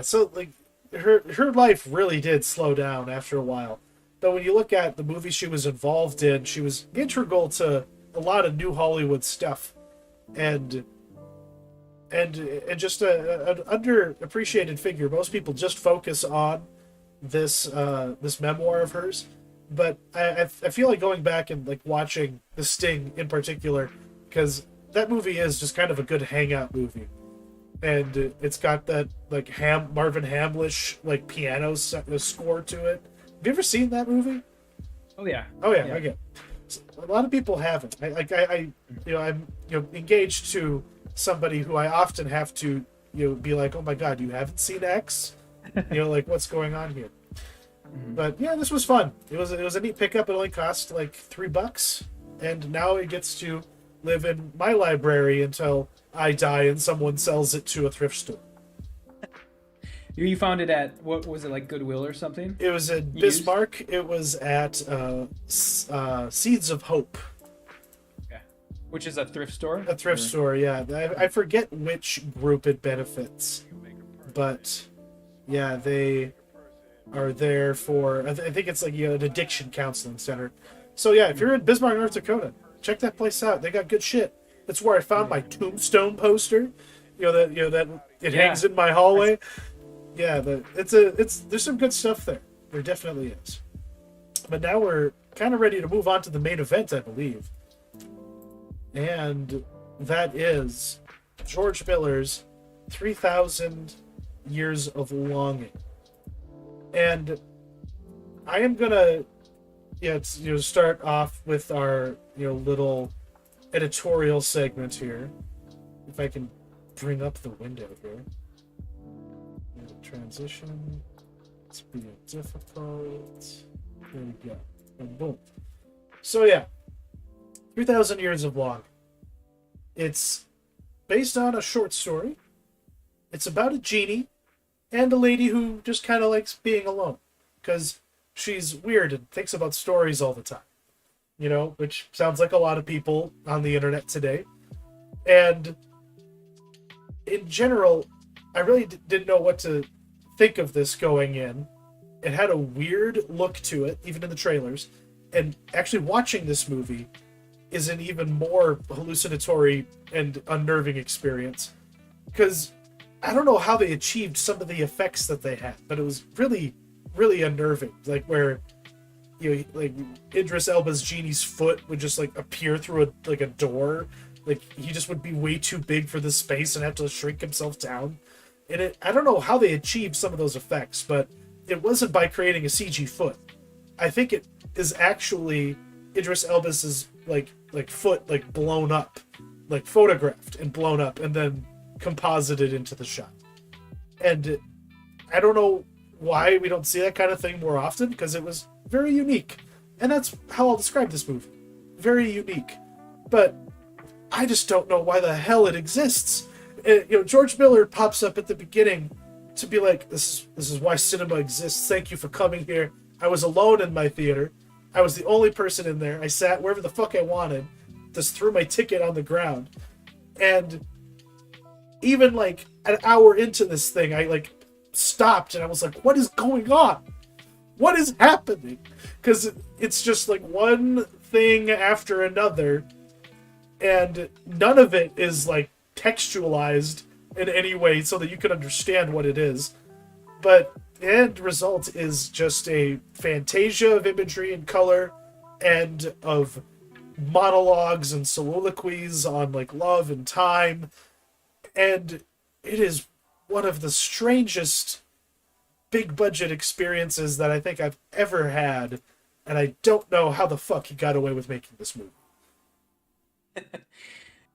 so like her life really did slow down after a while. But when you look at the movies she was involved in, she was integral to a lot of new Hollywood stuff, and just an underappreciated figure. Most people just focus on this memoir of hers, but I feel like going back and like watching The Sting in particular, because that movie is just kind of a good hangout movie, and it's got that like Marvin Hamlish like piano score to it. Have you ever seen that movie? Oh yeah. Okay. So, a lot of people haven't. I'm engaged to somebody who I often have to be like, oh my god, you haven't seen X? Like, what's going on here? Mm-hmm. But yeah, this was fun. It was a neat pickup. It only cost like $3, and now it gets to live in my library until I die and someone sells it to a thrift store. You found it at, what was it, like Goodwill or something? It was in Bismarck. It was at Seeds of Hope. Okay. Which is a thrift store? A thrift store, yeah. I forget which group it benefits, but yeah, they are there for, I think it's like an addiction counseling center. So yeah, if you're in Bismarck, North Dakota, check that place out. They got good shit. That's where I found my Tombstone poster. That it hangs in my hallway. Yeah, there's some good stuff there. There definitely is. But now we're kind of ready to move on to the main event, I believe. And that is George Miller's 3,000 Years of Longing. And I am gonna yeah, it's start off with our little editorial segment here. If I can bring up the window here. Transition. It's being difficult. There we go. And boom. So yeah, 3,000 Years of Longing. It's based on a short story. It's about a genie and a lady who just kind of likes being alone because she's weird and thinks about stories all the time. Which sounds like a lot of people on the internet today. And in general, I really didn't know what to think of this going in. It had a weird look to it, even in the trailers. And actually watching this movie is an even more hallucinatory and unnerving experience. Because I don't know how they achieved some of the effects that they had, but it was really, really unnerving. Like where, like Idris Elba's genie's foot would just like appear through a door. Like he just would be way too big for the space and have to shrink himself down. And I don't know how they achieved some of those effects, but it wasn't by creating a CG foot. I think it is actually Idris Elba's like foot like blown up, like photographed and blown up and then composited into the shot. And I don't know why we don't see that kind of thing more often, because it was very unique. And that's how I'll describe this movie. Very unique. But I just don't know why the hell it exists. George Miller pops up at the beginning to be like, this is why cinema exists. Thank you for coming here. I was alone in my theater. I was the only person in there. I sat wherever the fuck I wanted. Just threw my ticket on the ground. And even like an hour into this thing, I like stopped and I was like, what is going on? What is happening? Because it's just like one thing after another, and none of it is like textualized in any way so that you can understand what it is. But the end result is just a fantasia of imagery and color and of monologues and soliloquies on like love and time. And it is one of the strangest big budget experiences that I think I've ever had. And I don't know how the fuck he got away with making this movie.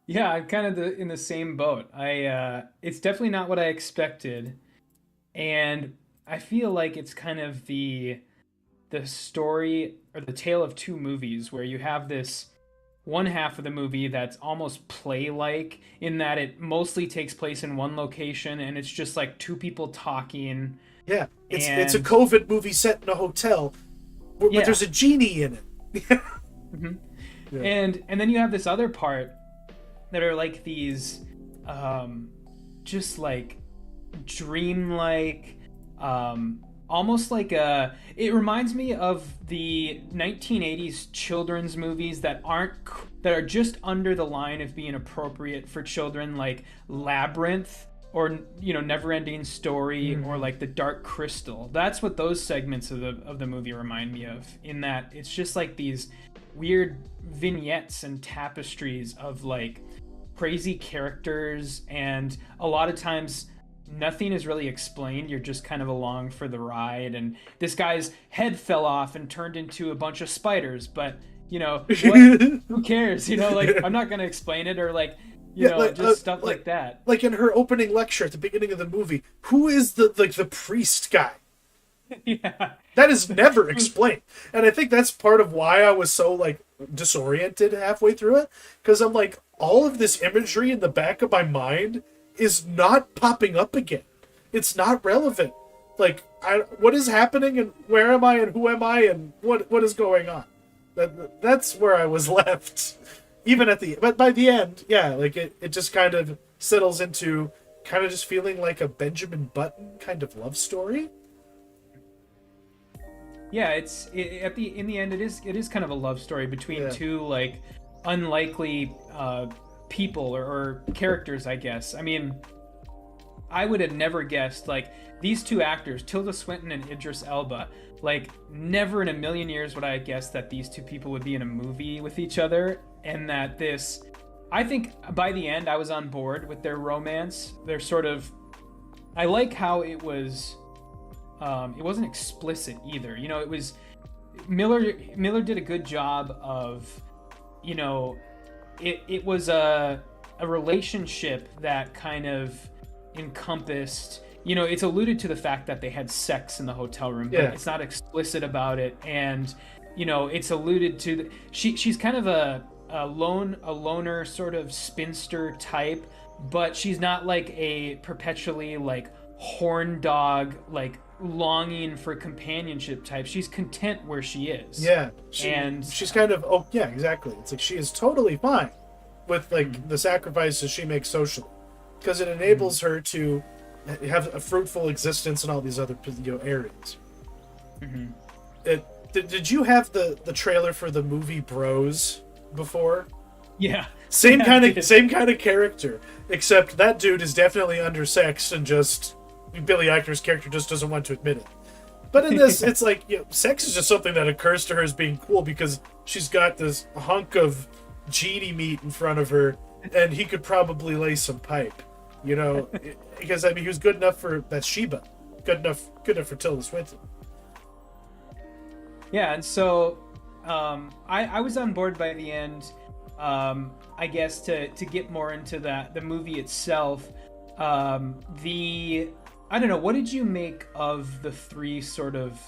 Yeah, I'm kind of in the same boat. It's definitely not what I expected, and I feel like it's kind of the story or the tale of two movies where you have this one half of the movie that's almost play-like in that it mostly takes place in one location and it's just like two people talking. Yeah, it's a COVID movie set in a hotel, but there's a genie in it. Mm-hmm. Yeah. And then you have this other part that are like these just like dreamlike, almost like it reminds me of the 1980s children's movies that are just under the line of being appropriate for children, like Labyrinth or Neverending Story, or like The Dark Crystal. That's what those segments of the movie remind me of, in that it's just like these weird vignettes and tapestries of like crazy characters, and a lot of times nothing is really explained. You're just kind of along for the ride, and this guy's head fell off and turned into a bunch of spiders, but who cares? Like, I'm not going to explain it, or like just stuff like that. Like in her opening lecture at the beginning of the movie, who is the priest guy? Yeah. That is never explained. And I think that's part of why I was so like disoriented halfway through it, because I'm like, all of this imagery in the back of my mind is not popping up again. It's not relevant. Like, what is happening, and where am I, and who am I, and what is going on? That's where I was left. But by the end, yeah, like it just kind of settles into kind of just feeling like a Benjamin Button kind of love story. Yeah, in the end it is kind of a love story between two like unlikely people or characters, I guess. I mean, I would have never guessed, like, these two actors, Tilda Swinton and Idris Elba, like, never in a million years would I have guessed that these two people would be in a movie with each other, and that I think by the end I was on board with their romance. They're sort of, I like how it wasn't explicit either. Miller did a good job of, it was a relationship that kind of encompassed, it's alluded to the fact that they had sex in the hotel room, but it's not explicit about it. And, it's alluded to, she's kind of a loner sort of spinster type, but she's not like a perpetually like horn dog, like longing for companionship type. She's content where she is. Yeah. She's kind of, exactly. It's like she is totally fine with like the sacrifices she makes socially, because it enables her to have a fruitful existence in all these other areas. Did you have the trailer for the movie Bros before? Yeah. Same kind of character, except that dude is definitely undersexed and just Billy Eichner's character just doesn't want to admit it. But in this, it's like, sex is just something that occurs to her as being cool because she's got this hunk of genie meat in front of her, and he could probably lay some pipe, because I mean he was good enough for Bathsheba, good enough for Tilda Swinton. Yeah, and so I was on board by the end. I guess to get more into the movie itself, I don't know, what did you make of the three sort of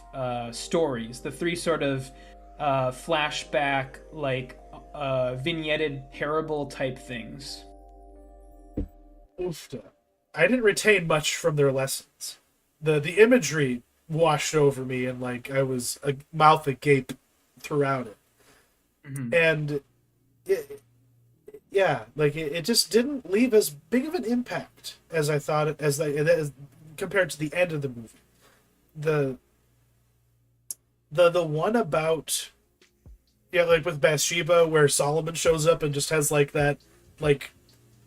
stories, the three sort of flashback, like vignetted parable type things? I didn't retain much from their lessons. The imagery washed over me, and like I was a mouth agape throughout it. And it just didn't leave as big of an impact as I thought it, as compared to the end of the movie. The one about like with Bathsheba, where Solomon shows up and just has like that like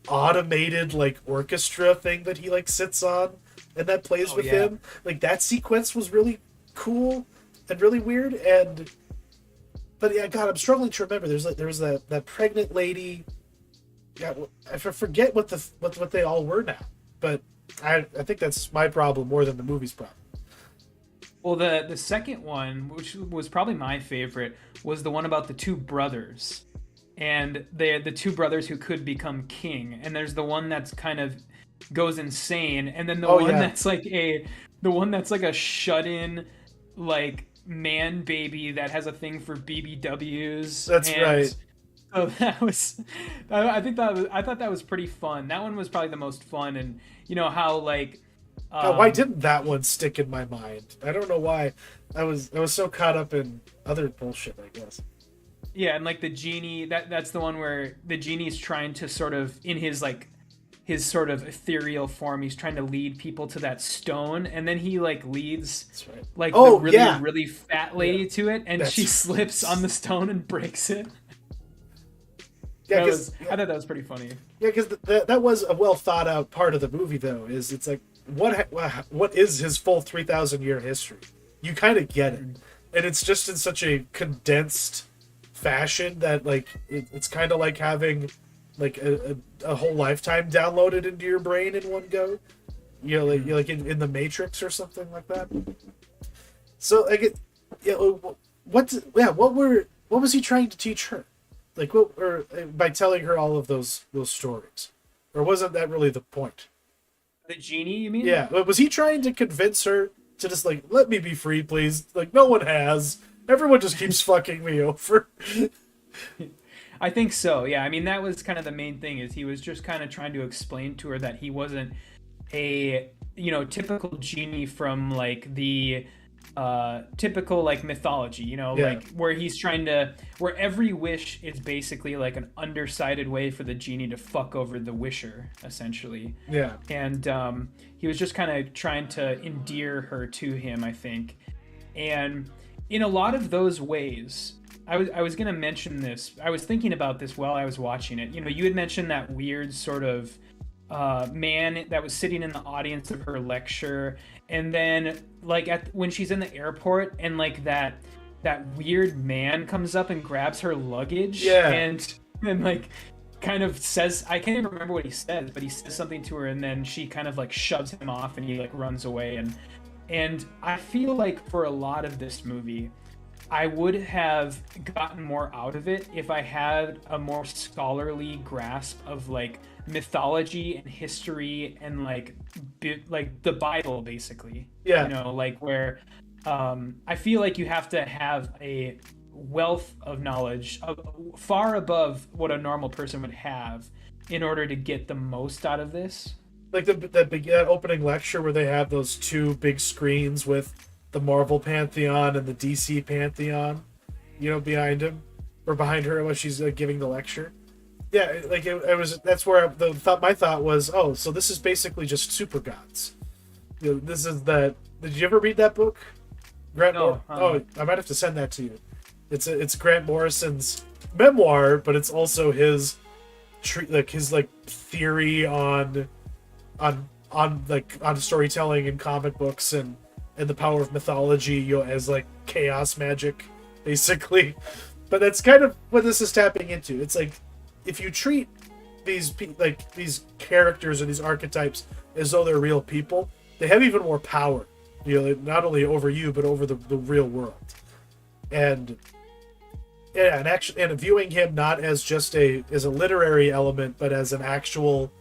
automated like orchestra thing that he like sits on and that plays with him. Like that sequence was really cool and really weird. But yeah, God, I'm struggling to remember. There was that pregnant lady. Yeah, I forget what they all were now. But I think that's my problem more than the movie's problem. Well, the second one, which was probably my favorite, was the one about the two brothers, and the two brothers who could become king. And there's the one that's kind of goes insane, and then that's like a shut-in like man baby that has a thing for BBWs. That's right. So I thought that was pretty fun. That one was probably the most fun, and how like. Why didn't that one stick in my mind? I don't know why. I was so caught up in other bullshit, I guess. Yeah, and like the genie, that's the one where the genie's trying to sort of, in his sort of ethereal form, he's trying to lead people to that stone, and then he like leads like the really fat lady to it, and she slips on the stone and breaks it. Yeah, I thought that was pretty funny. Yeah, because that was a well thought out part of the movie, though. It's like what is his full 3,000 year history? You kind of get it, and it's just in such a condensed fashion that like it's kind of like having like a whole lifetime downloaded into your brain in one go. Like in the Matrix or something like that. So I get, what was he trying to teach her? Like or by telling her all of those stories, or wasn't that really the point? The genie, you mean? Yeah, was he trying to convince her to just like let me be free, please? Like no one has. Everyone just keeps fucking me over. I think so. Yeah, I mean that was kind of the main thing, is he was just kind of trying to explain to her that he wasn't a typical genie from like the typical like mythology, like where he's trying to, where every wish is basically like an undersided way for the genie to fuck over the wisher, essentially. Yeah. And he was just kind of trying to endear her to him, I think. And in a lot of those ways, I was gonna mention this. I was thinking about this while I was watching it. You had mentioned that weird sort of man that was sitting in the audience of her lecture, and then like when she's in the airport, and like that weird man comes up and grabs her luggage, and like kind of says, I can't even remember what he says, but he says something to her, and then she kind of like shoves him off, and he like runs away, and I feel like for a lot of this movie, I would have gotten more out of it if I had a more scholarly grasp of like mythology and history and like the Bible basically. Yeah. You know, like where I feel like you have to have a wealth of knowledge far above what a normal person would have in order to get the most out of this. Like that opening lecture where they have those two big screens with the Marvel Pantheon and the DC Pantheon, behind him or behind her when she's giving the lecture. Yeah, like it was. That's where my thought was. Oh, so this is basically just super gods. This is that. Did you ever read that book? No. Oh, I might have to send that to you. It's Grant Morrison's memoir, but it's also his theory on storytelling and comic books and the power of mythology, as like chaos magic, basically. But that's kind of what this is tapping into. It's like if you treat these characters or these archetypes as though they're real people, they have even more power, not only over you but over the real world. And viewing him not as just a literary element, but as an actual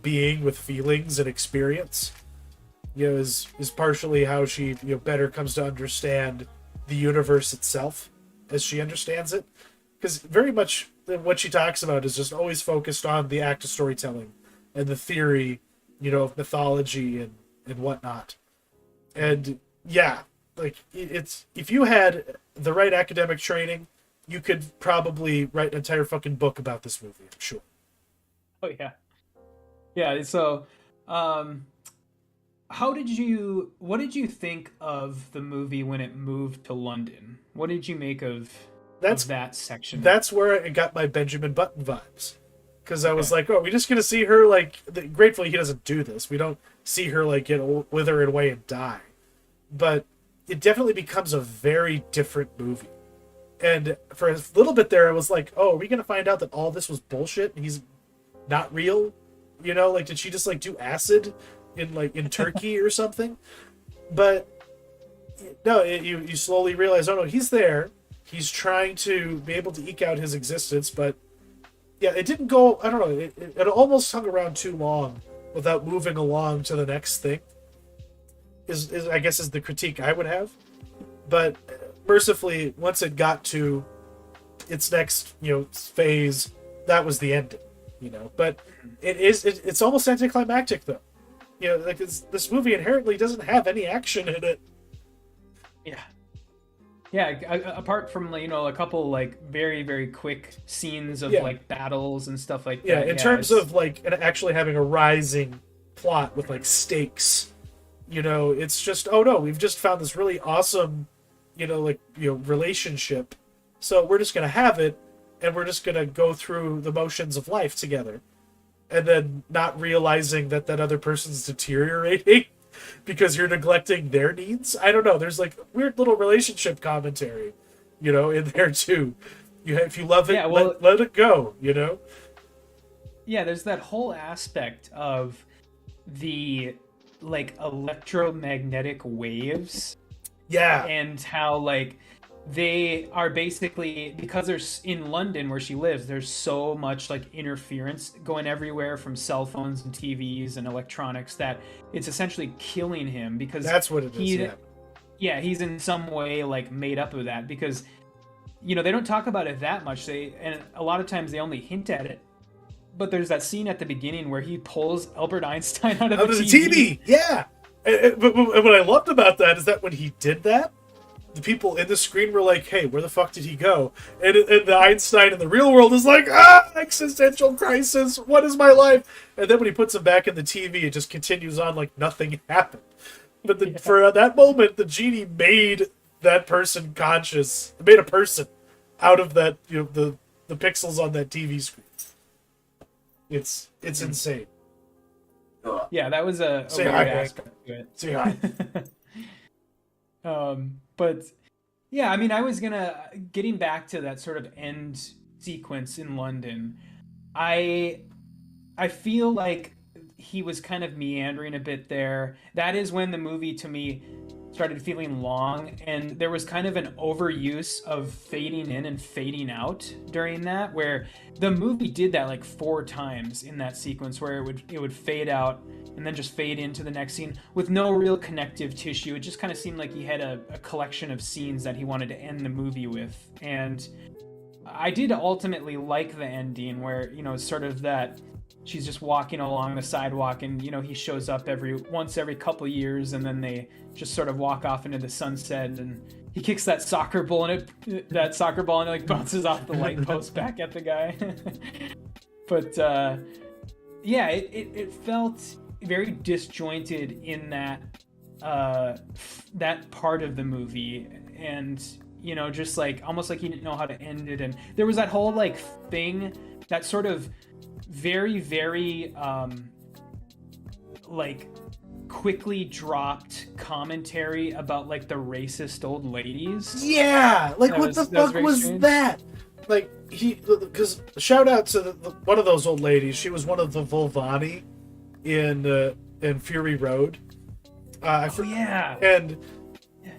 being with feelings and experience, is partially how she better comes to understand the universe itself as she understands it, because very much what she talks about is just always focused on the act of storytelling and the theory of mythology and whatnot. And yeah, like it's, if you had the right academic training, you could probably write an entire fucking book about this movie, I'm sure. Oh yeah. Yeah, so what did you think of the movie when it moved to London? What did you make of that section? That's where I got my Benjamin Button vibes. Because I was like, oh, we're just going to see her, gratefully he doesn't do this. We don't see her, wither away and die. But it definitely becomes a very different movie. And for a little bit there, I was like, oh, are we going to find out that all this was bullshit and he's not real? Did she just, do acid in Turkey or something? But, no, you slowly realize, oh, no, he's there. He's trying to be able to eke out his existence, but yeah, it didn't go, I don't know, it almost hung around too long without moving along to the next thing, is I guess is the critique I would have. But mercifully, once it got to its next, phase, that was the ending, But it's almost anticlimactic, though. This movie inherently doesn't have any action in it. Yeah. Yeah, apart from a couple very very quick scenes of battles and stuff like that. Yeah, in terms of actually having a rising plot with stakes, it's just, oh no, we've just found this really awesome, relationship, so we're just gonna have it, and we're just gonna go through the motions of life together, and then not realizing that other person's deteriorating. Because you're neglecting their needs. I don't know. There's weird little relationship commentary, in there too. If you love it, let it go. Yeah, there's that whole aspect of the electromagnetic waves. Yeah, and how they are basically, because there's in London where she lives, there's so much interference going everywhere from cell phones and TVs and electronics that it's essentially killing him, because that's what it is. Yeah, he's in some way made up of that, because they don't talk about it that much. And a lot of times they only hint at it. But there's that scene at the beginning where he pulls Albert Einstein out of the TV. Yeah. But what I loved about that is that when he did that, the people in the screen were like, hey, where the fuck did he go? And the Einstein in the real world is like, existential crisis, what is my life? And then when he puts him back in the TV, it just continues on like nothing happened. But for that moment, the genie made that person conscious, made a person out of that, the pixels on that TV screen. It's insane. Yeah, that was a Say weird hi, aspect to it. Say hi. But yeah, I mean, getting back to that sort of end sequence in London, I feel like he was kind of meandering a bit there. That is when the movie, to me, started feeling long, and there was kind of an overuse of fading in and fading out during that, where the movie did that like 4 times in that sequence, where it would fade out and then just fade into the next scene with no real connective tissue. It just kind of seemed like he had a collection of scenes that he wanted to end the movie with. And I did ultimately like the ending, where, you know, it's sort of that she's just walking along the sidewalk, and, you know, he shows up once every couple years, and then they just sort of walk off into the sunset, and he kicks that soccer ball, and it like bounces off the light post back at the guy. But yeah, it felt very disjointed in that that part of the movie, and, you know, just like almost like he didn't know how to end it. And there was that whole like thing that sort of very, very like quickly dropped commentary about like the racist old ladies. Yeah, like what the fuck was that? Like because shout out to one of those old ladies. She was one of the Vulvani in Fury Road. Yeah. And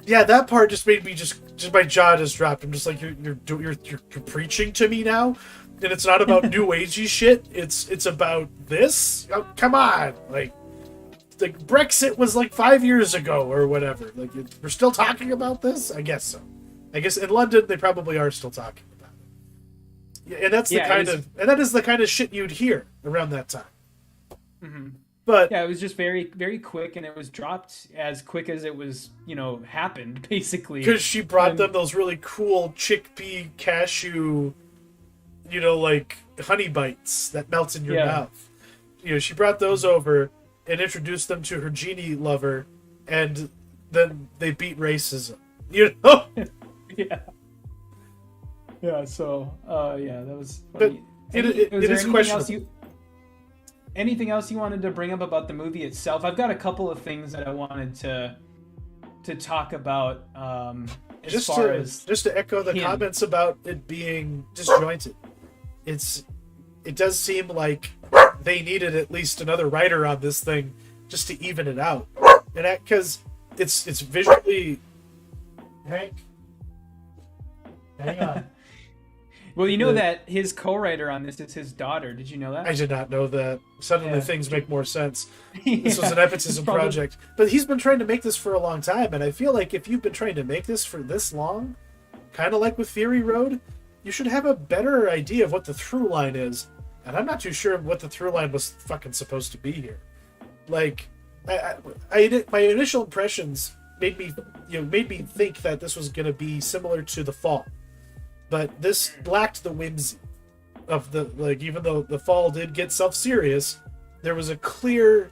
yeah, that part just made me just my jaw just dropped. I'm just like, you're preaching to me now, and it's not about new agey shit. It's about this. Oh, come on, like Brexit was like 5 years ago or whatever. Like we're still talking about this. I guess so. I guess in London they probably are still talking about it. Yeah, and that's that is the kind of shit you'd hear around that time. Mm-hmm. But yeah, it was just very, very quick, and it was dropped as quick as it was, you know, happened, basically. Because she brought them those really cool chickpea cashew, you know, like honey bites that melts in your mouth. You know, she brought those over and introduced them to her genie lover, and then they beat racism. You know? Yeah. Yeah. So, yeah, that was funny. But it is questionable. Anything else you wanted to bring up about the movie itself? I've got a couple of things that I wanted to talk about. Just to echo the comments about it being disjointed. It does seem like they needed at least another writer on this thing just to even it out, and because it's visually. Hank, hang on. Well, you know that his co-writer on this is his daughter. Did you know that? I did not know that. Suddenly things make more sense. This was an nepotism project. But he's been trying to make this for a long time, and I feel like if you've been trying to make this for this long, kind of like with Fury Road, you should have a better idea of what the through line is. And I'm not too sure what the through line was fucking supposed to be here. Like, my initial impressions made me think that this was going to be similar to The Fall. But this lacked the whimsy of even though The Fall did get self-serious, there was there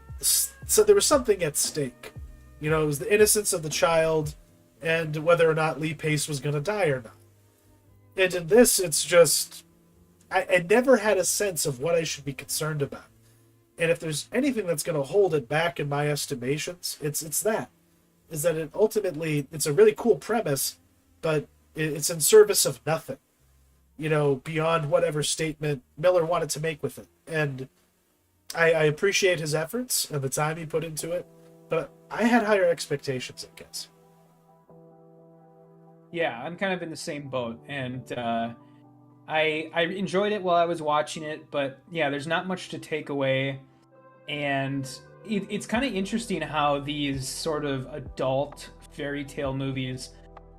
was something at stake. You know, it was the innocence of the child and whether or not Lee Pace was going to die or not. And in this, it's just, I never had a sense of what I should be concerned about. And if there's anything that's going to hold it back in my estimations, it's that it ultimately, it's a really cool premise, but it's in service of nothing, you know, beyond whatever statement Miller wanted to make with it. And I appreciate his efforts and the time he put into it, but I had higher expectations, I guess. Yeah, I'm kind of in the same boat, and I enjoyed it while I was watching it, but yeah, there's not much to take away, and it's kind of interesting how these sort of adult fairy tale movies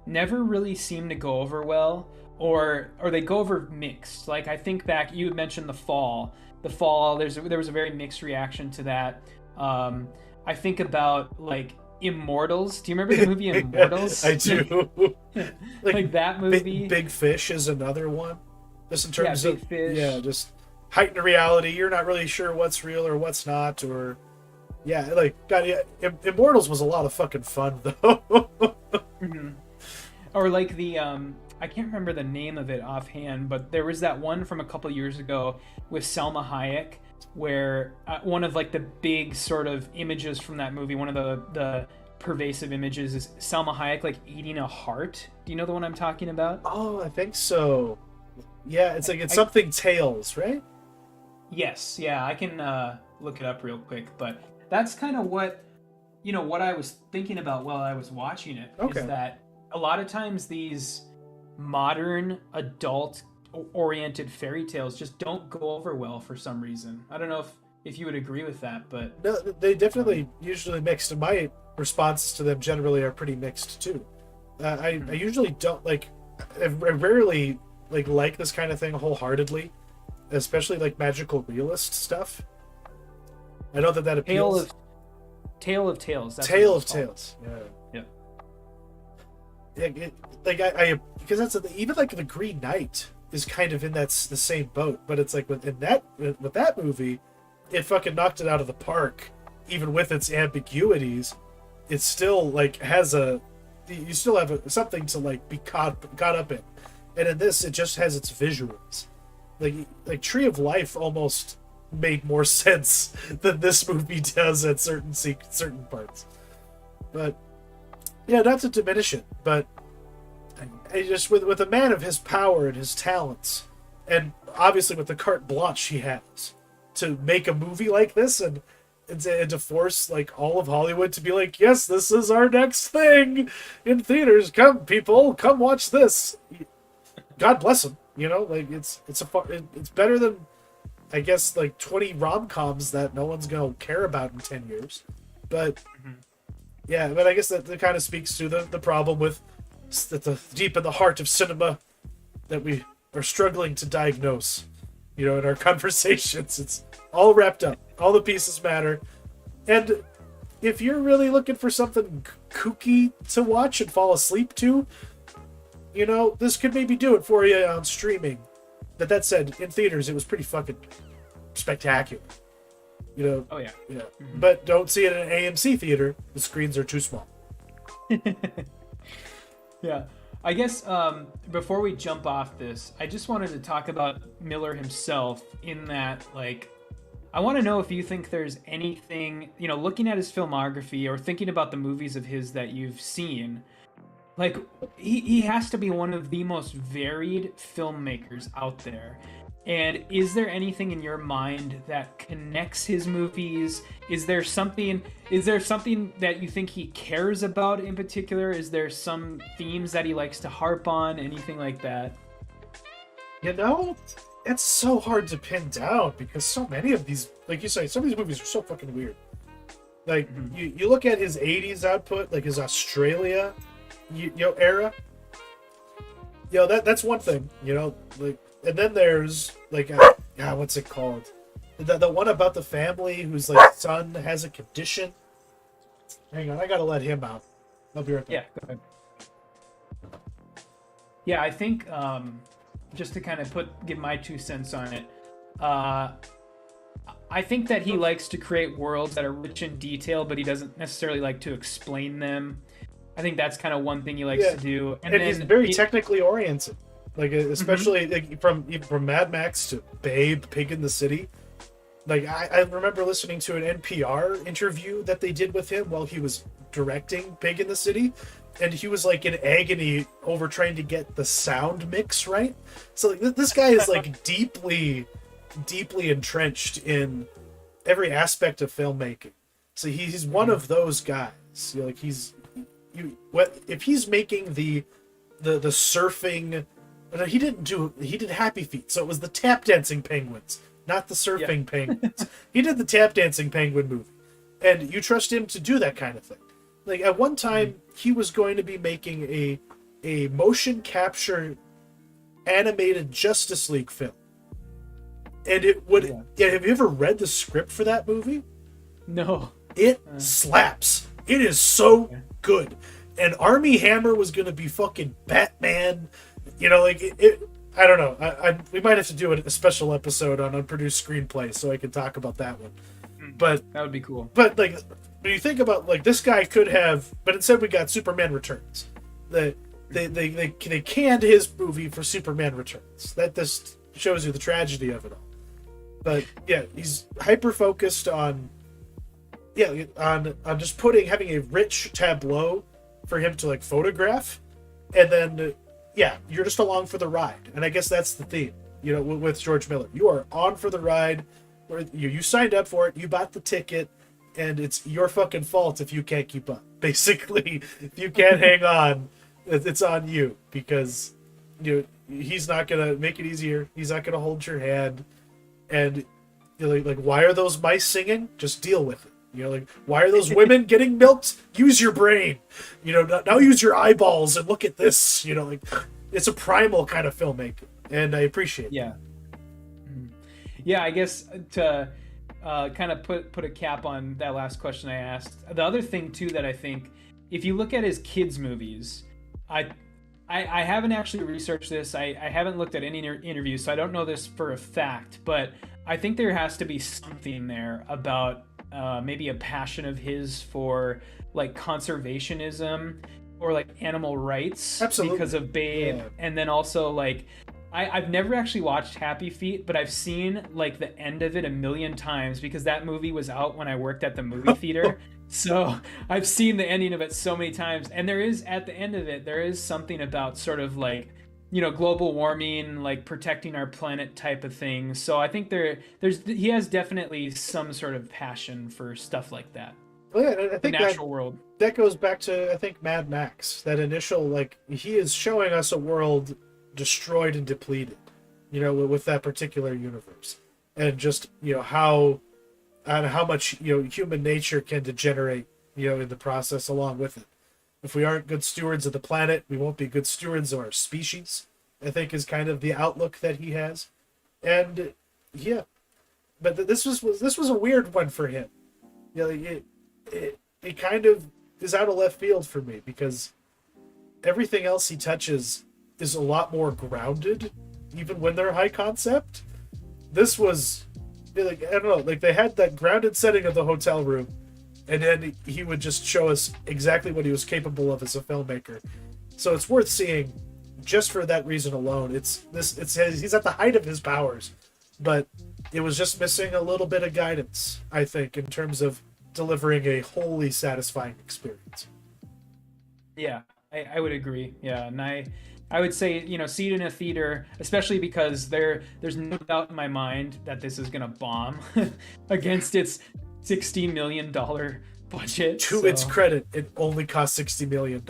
never really seem to go over well, or they go over mixed. Like, I think back, you had mentioned The Fall. The Fall, there was a very mixed reaction to that. I think about like Immortals. Do you remember the movie Immortals? I do. like that movie. Big Fish is another one. Just in terms of Big Fish. Just heightened reality. You're not really sure what's real or what's not, or Immortals was a lot of fucking fun though. Mm-hmm. Or like the I can't remember the name of it offhand, but there was that one from a couple years ago with Selma Hayek, where one of like the big sort of images from that movie, one of the pervasive images, is Selma Hayek like eating a heart. Do you know the one I'm talking about? Oh, I think so. Yeah, it's something Tales, right? Yes, yeah, I can look it up real quick, but that's kind of what what I was thinking about while I was watching it Okay. is that a lot of times these modern adult oriented fairy tales just don't go over well for some reason. I don't know if you would agree with that, but No, they definitely usually mixed. And my responses to them generally are pretty mixed too. I usually don't like. I rarely like this kind of thing wholeheartedly, especially like magical realist stuff. I know that appeals. Tale of Tales. That's Tale what of it's called. Tales. Yeah. Yeah. I because that's even like the Green Knight is kind of in the same boat, but it's like with that movie, it fucking knocked it out of the park. Even with its ambiguities, it still like has you still have something to like be caught up in, and in this it just has its visuals. Like Tree of Life almost made more sense than this movie does at certain parts, but yeah, not to diminish it, but I just with a man of his power and his talents, and obviously with the carte blanche he has to make a movie like this, and to force like all of Hollywood to be like, yes, this is our next thing in theaters. Come, people, come watch this. God bless him. Like it's better than, I guess, like 20 rom-coms that no one's gonna care about in 10 years. But yeah, but I guess that kind of speaks to the problem with the deep in the heart of cinema that we are struggling to diagnose. In our conversations, it's all wrapped up. All the pieces matter. And if you're really looking for something kooky to watch and fall asleep to, this could maybe do it for you on streaming. That said, in theaters, it was pretty fucking spectacular. Oh yeah. Yeah. Mm-hmm. But don't see it in an AMC theater. The screens are too small. Yeah. I guess before we jump off this, I just wanted to talk about Miller himself in that, like, I want to know if you think there's anything, looking at his filmography or thinking about the movies of his that you've seen, like, he has to be one of the most varied filmmakers out there. And is there anything in your mind that connects his movies? Is there something that you think he cares about in particular? Is there some themes that he likes to harp on? Anything like that? It's so hard to pin down because so many of these, like you say, some of these movies are so fucking weird. Like, you look at his 80s output, like his Australia era. That's one thing, like. And then there's like what's it called? The one about the family whose like son has a condition. Hang on, I gotta let him out. I'll be right back. Yeah, go ahead. Yeah, I think just to kind of give my 2 cents on it, I think that he likes to create worlds that are rich in detail, but he doesn't necessarily like to explain them. I think that's kind of one thing he likes to do. And he's very technically oriented. Like, especially like, from Mad Max to Babe, Pig in the City. Like, I remember listening to an NPR interview that they did with him while he was directing Pig in the City. And he was, like, in agony over trying to get the sound mix right. So, like, this guy is, like, deeply, deeply entrenched in every aspect of filmmaking. So he's one of those guys. Like, if he's making the surfing... He did Happy Feet, so it was the tap dancing penguins, not the surfing penguins. He did the tap dancing penguin movie, and you trust him to do that kind of thing. Like, at one time, he was going to be making a motion capture animated Justice League film, and it would. Yeah, have you ever read the script for that movie? No. It slaps. It is so good. And Armie Hammer was going to be fucking Batman. Like I don't know. We might have to do a special episode on unproduced screenplays so I can talk about that one. But that would be cool. But like, when you think about like this guy could have, but instead we got Superman Returns. They canned his movie for Superman Returns. That just shows you the tragedy of it all. But yeah, he's hyper focused on just having a rich tableau for him to like photograph, and then. Yeah, you're just along for the ride. And I guess that's the theme, with George Miller. You are on for the ride. Where you signed up for it, you bought the ticket, and it's your fucking fault if you can't keep up. Basically, if you can't hang on, it's on you, because he's not gonna make it easier. He's not gonna hold your hand, and like, why are those mice singing? Just deal with it. Like, why are those women getting milked? Use your brain. Now use your eyeballs and look at this. Like, it's a primal kind of filmmaking, and I appreciate it. Yeah, I guess to kind of put a cap on that last question I asked. The other thing too that I think, if you look at his kids' movies, I haven't actually researched this. I haven't looked at any interviews, so I don't know this for a fact. But I think there has to be something there about maybe a passion of his for like conservationism or like animal rights. Absolutely. Because of Babe. Yeah. And then also like I've never actually watched Happy Feet, but I've seen like the end of it a million times because that movie was out when I worked at the movie theater. So I've seen the ending of it so many times, and there is, at the end of it, there is something about sort of like, global warming, like protecting our planet type of thing. So I think he has definitely some sort of passion for stuff like that. Well, yeah, I think the natural world. That goes back to, I think, Mad Max. That initial, like, he is showing us a world destroyed and depleted, with that particular universe, and just how much human nature can degenerate in the process along with it. If we aren't good stewards of the planet, we won't be good stewards of our species, I think, is kind of the outlook that he has. And yeah, but this was a weird one for him. It kind of is out of left field for me, because everything else he touches is a lot more grounded, even when they're high concept. This was, like, I don't know, like, they had that grounded setting of the hotel room, and then he would just show us exactly what he was capable of as a filmmaker. So it's worth seeing just for that reason alone. He's at the height of his powers, but it was just missing a little bit of guidance, I think, in terms of delivering a wholly satisfying experience. Yeah, I would agree. Yeah, and I would say, see it in a theater, especially because there's no doubt in my mind that this is going to bomb against its $60 million budget. To its credit, it only cost $60 million.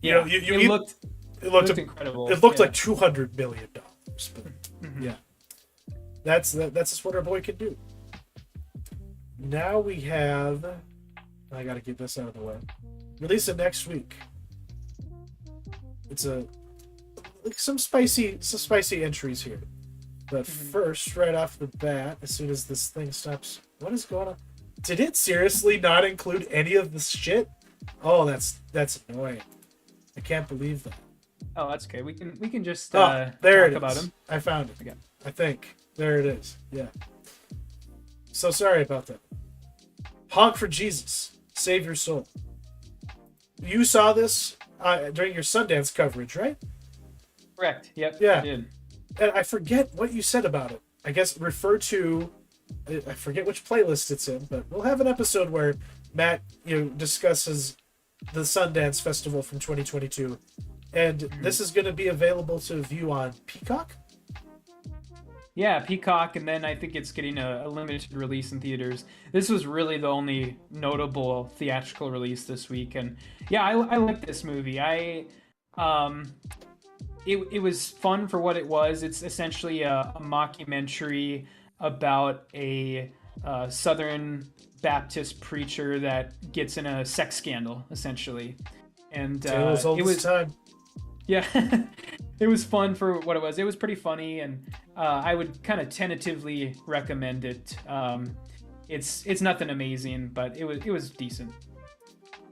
Yeah, it looked incredible. It looked like $200 million. But yeah, that's just what our boy can do. Now we have, I got to get this out of the way. Release it next week. It's some spicy entries here. But first, right off the bat, as soon as this thing stops, what is going on? Did it seriously not include any of this shit? Oh, that's annoying. I can't believe that. Oh, that's okay. We can just there talk it is. about him. I found it again. I think there it is. Yeah. So sorry about that. Honk for Jesus, save your soul. You saw this during your Sundance coverage, right? Correct. Yep. Yeah. I did. And I forget what you said about it. I guess refer to, I forget which playlist it's in, but we'll have an episode where Matt, discusses the Sundance Festival from 2022, and this is going to be available to view on Peacock. Yeah, Peacock, and then I think it's getting a limited release in theaters. This was really the only notable theatrical release this week, and yeah, I like this movie. It was fun for what it was. It's essentially a mockumentary about a Southern Baptist preacher that gets in a sex scandal, essentially, and it was time. Yeah, it was fun for what it was. It was pretty funny, and I would kind of tentatively recommend it. It's nothing amazing, but it was decent.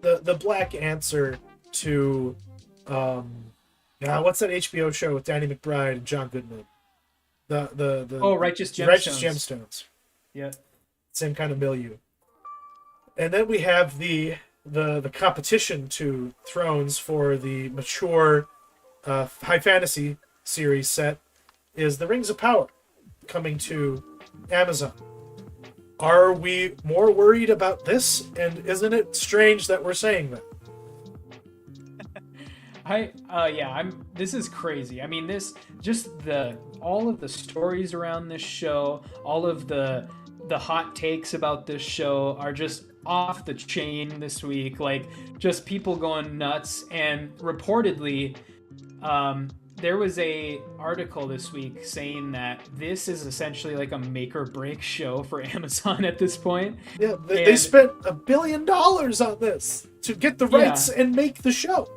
The black answer to what's that HBO show with Danny McBride and John Goodman? The Righteous Gemstones. Righteous Gemstones. Yeah, same kind of milieu. And then we have the competition to Thrones for the mature high fantasy series set is The Rings of Power, coming to Amazon. Are we more worried about this? And isn't it strange that we're saying that? This is crazy. I mean, all of the stories around this show, all of the the hot takes about this show are just off the chain this week. Like, just people going nuts. And reportedly, there was a article this week saying that this is essentially like a make or break show for Amazon at this point. Yeah, they spent $1 billion on this to get the rights and make the show.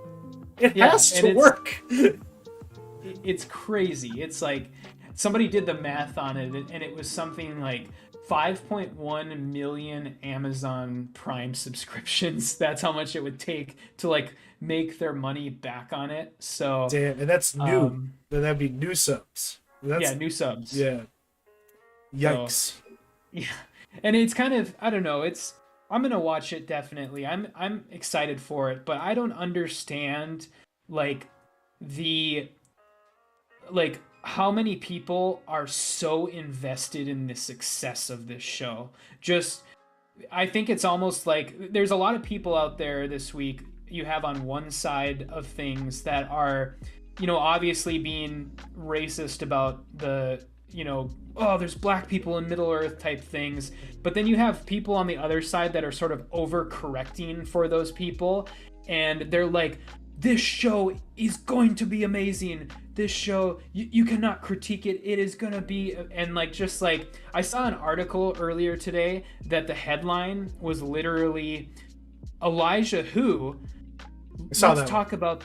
It has to work. It's crazy. It's like somebody did the math on it, and it was something like 5.1 million Amazon Prime subscriptions. That's how much it would take to like make their money back on it. So damn, and that's new. Then that'd be new subs. New subs. Yeah. Yikes. So, yeah, and it's kind of, I don't know. I'm gonna watch it definitely. I'm excited for it, but I don't understand like how many people are so invested in the success of this show. Just, I think it's almost like there's a lot of people out there this week you have on one side of things that are, obviously being racist about the, there's black people in Middle Earth type things. But then you have people on the other side that are sort of overcorrecting for those people. And they're like, this show is going to be amazing. This show, you cannot critique it. It is going to be... And I saw an article earlier today that the headline was literally Elijah Who. Let's talk about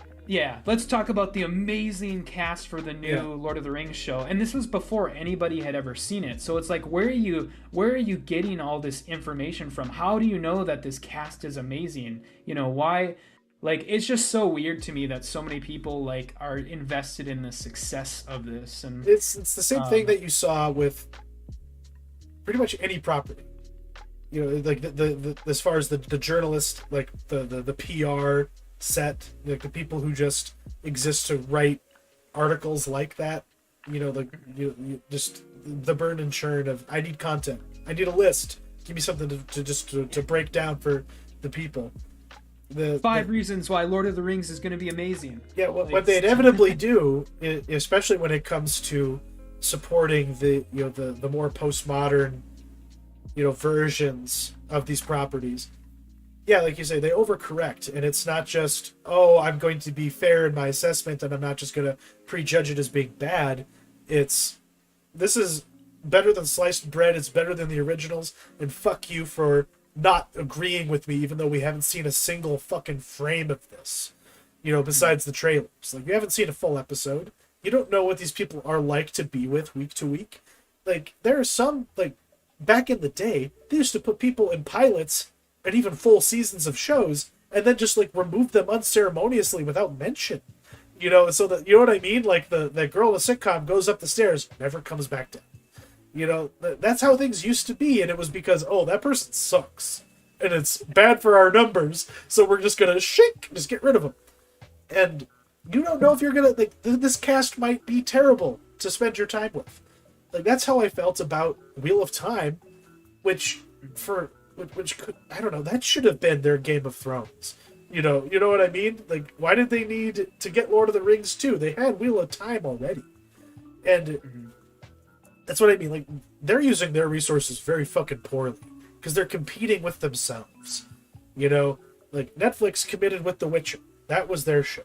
the amazing cast for the new Lord of the Rings show. And this was before anybody had ever seen it. So it's like, where are you getting all this information from? How do you know that this cast is amazing? Why... it's just so weird to me that so many people are invested in the success of this, and it's the same thing that you saw with pretty much any property. The as far as the journalist, the PR set, the people who just exist to write articles like that. Just the burn and churn of, I need content, I need a list, give me something to break down for the people. The 5 reasons why Lord of the Rings is going to be amazing. Yeah, what they inevitably do, especially when it comes to supporting the more postmodern, versions of these properties. Yeah, like you say, they overcorrect, and it's not just, I'm going to be fair in my assessment, and I'm not just going to prejudge it as being bad. This is better than sliced bread. It's better than the originals, and fuck you for not agreeing with me, even though we haven't seen a single fucking frame of this, besides the trailers. You haven't seen a full episode. You don't know what these people are like to be with week to week. There are some, back in the day, they used to put people in pilots and even full seasons of shows, and then just remove them unceremoniously without mention. So that, you know what I mean? The girl in the sitcom goes up the stairs, never comes back down. That's how things used to be, and it was because, that person sucks, and it's bad for our numbers, so we're just gonna just get rid of them. And you don't know if you're gonna, this cast might be terrible to spend your time with. That's how I felt about Wheel of Time, which could, I don't know, that should have been their Game of Thrones. You know what I mean? Why did they need to get Lord of the Rings too? They had Wheel of Time already. And that's what I mean. They're using their resources very fucking poorly because they're competing with themselves. Netflix committed with The Witcher. That was their show.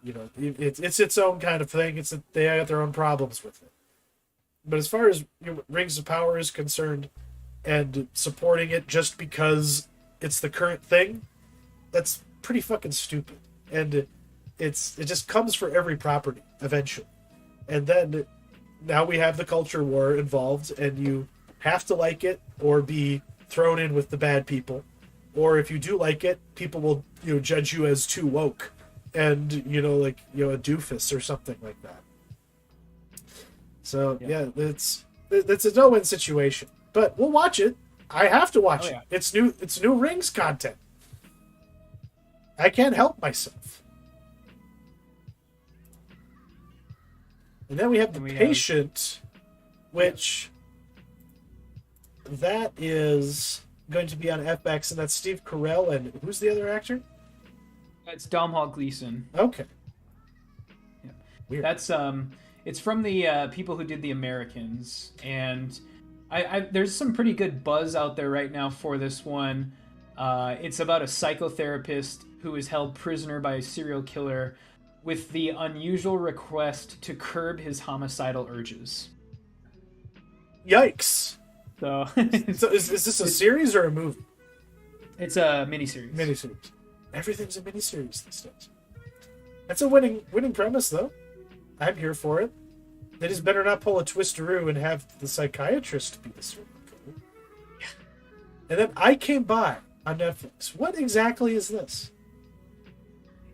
It's its own kind of thing. They have their own problems with it. But as far as Rings of Power is concerned, and supporting it just because it's the current thing, that's pretty fucking stupid. And it just comes for every property eventually. And then now we have the culture war involved, and you have to like it or be thrown in with the bad people. Or if you do like it, people will judge you as too woke and a doofus or something like that. So yeah, it's a no-win situation. But we'll watch it. I have to watch it. It's new Rings content. I can't help myself. And then we have The Patient, which that is going to be on FX, and that's Steve Carell, and who's the other actor? It's Domhnall Gleeson. Okay. Yeah. Weird. That's it's from the people who did The Americans, and There's some pretty good buzz out there right now for this one. It's about a psychotherapist who is held prisoner by a serial killer with the unusual request to curb his homicidal urges. Yikes! So, So is this a series or a movie? It's a miniseries. Miniseries. Everything's a miniseries these days. That's a winning premise, though. I'm here for it. They just better not pull a twisteroo and have the psychiatrist be the serial killer. Yeah. And then I Came By on Netflix. What exactly is this?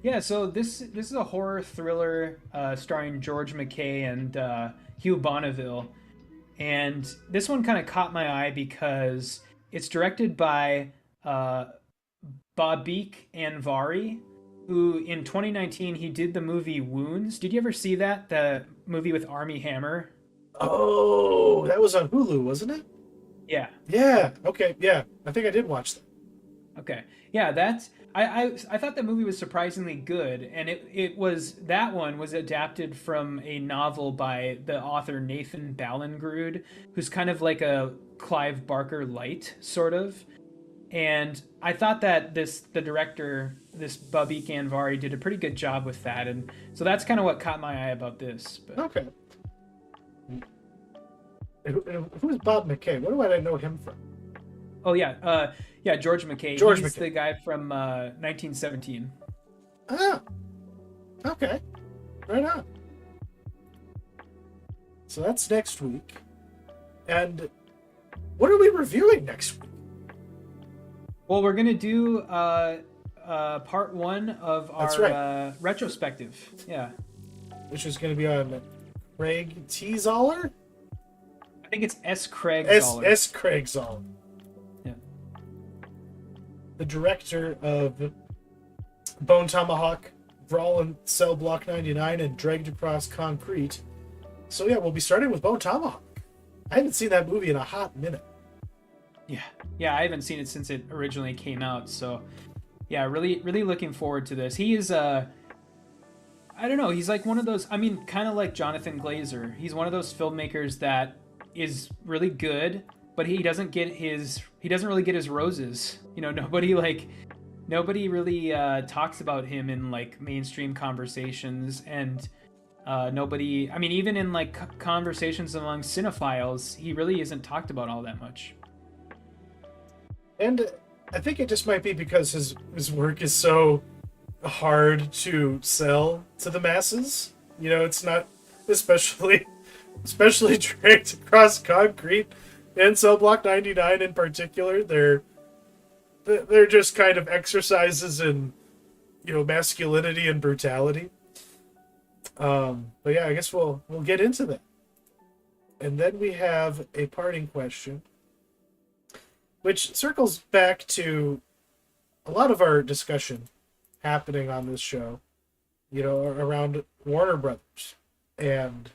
Yeah, so this is a horror thriller starring George McKay and Hugh Bonneville. And this one kind of caught my eye because it's directed by Babik Anvari, who in 2019 he did the movie Wounds. Did you ever see that? The movie with Armie Hammer? Oh, that was on Hulu, wasn't it? Yeah. Yeah. Okay. Yeah. I think I did watch that. Okay. Yeah, that's I thought that movie was surprisingly good, and that one was adapted from a novel by the author Nathan Ballingrud, who's kind of like a Clive Barker light, sort of. And I thought that the director, this Babik Anvari, did a pretty good job with that, and so that's kind of what caught my eye about this. But... Okay. Who's Bob McKay? Where do I know him from? Oh yeah, George McKay. He's the guy from 1917. Ah, okay, right on. So that's next week, and what are we reviewing next week? Well, we're gonna do part one of our retrospective. Yeah, which is going to be on Craig T. Zahler. I think it's S. Craig Zahler. S. Craig Zahler. Yeah. The director of Bone Tomahawk, Brawl in Cell Block 99, and Dragged Across Concrete. So yeah, we'll be starting with Bone Tomahawk. I haven't seen that movie in a hot minute. Yeah, I haven't seen it since it originally came out. So yeah, really looking forward to this. He is I don't know, he's like one of those, I mean, kind of like Jonathan Glazer. He's one of those filmmakers that is really good, but he doesn't really get his roses. You know, nobody really talks about him in like mainstream conversations, and nobody, I mean, even in like conversations among cinephiles, he really isn't talked about all that much. And I think it just might be because his work is so hard to sell to the masses. You know, it's not, especially Dragged Across Concrete and Cell Block 99 in particular. They're just kind of exercises in, you know, masculinity and brutality. But yeah, I guess we'll get into that. And then we have a parting question, which circles back to a lot of our discussion happening on this show, you know, around Warner Brothers and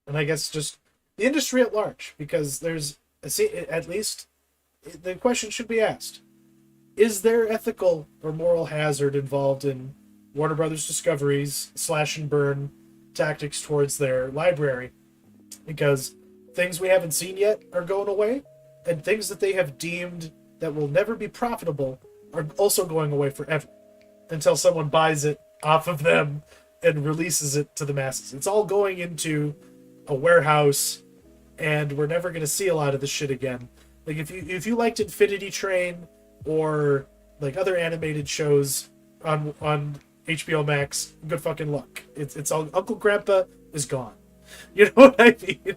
I guess just the industry at large, because there's at least the question should be asked: is there ethical or moral hazard involved in Warner Brothers Discovery's slash and burn tactics towards their library? Because things we haven't seen yet are going away, and things that they have deemed that will never be profitable are also going away forever until someone buys it off of them and releases it to the masses. It's all going into a warehouse, and we're never going to see a lot of this shit again. Like if you liked Infinity Train or like other animated shows on HBO Max, good fucking luck. It's all, Uncle Grandpa is gone. You know what I mean?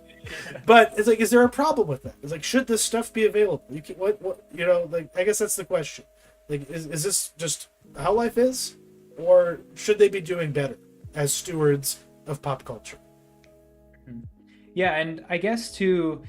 But it's like, is there a problem with that? It's like, should this stuff be available? You can, what you know, like, I guess that's the question. Like, is this just how life is, or should they be doing better as stewards of pop culture? Yeah, and I guess to,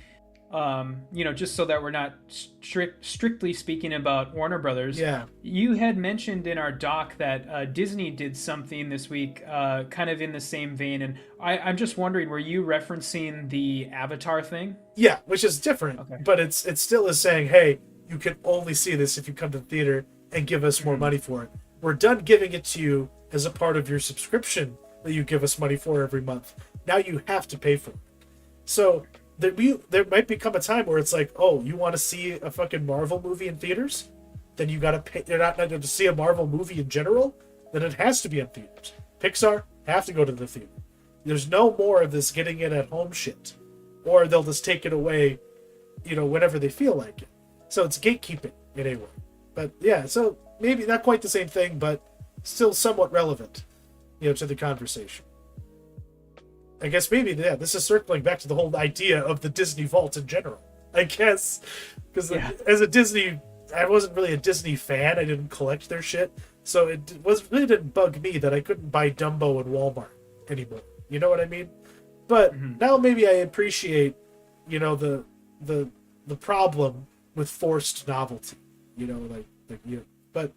you know, just so that we're not strictly speaking about Warner Brothers. Yeah. You had mentioned in our doc that Disney did something this week, kind of in the same vein, and I'm just wondering, were you referencing the Avatar thing? Yeah, which is different, okay. But it still is saying, hey, you can only see this if you come to the theater and give us more money for it. We're done giving it to you as a part of your subscription that you give us money for every month. Now you have to pay for it. So there might become a time where it's like, oh, you want to see a fucking Marvel movie in theaters, then you gotta pay. You're not to see a Marvel movie in general, then it has to be in theaters. Pixar have to go to the theater. There's no more of this getting it at home shit, or they'll just take it away, whenever they feel like it. So it's gatekeeping in a way. But yeah, so maybe not quite the same thing, but still somewhat relevant, to the conversation. I guess maybe, yeah, this is circling back to the whole idea of the Disney vault in general. I guess, because as a Disney, I wasn't really a Disney fan. I didn't collect their shit, so really didn't bug me that I couldn't buy Dumbo in Walmart anymore. You know what I mean? But now maybe I appreciate, the problem with forced novelty. But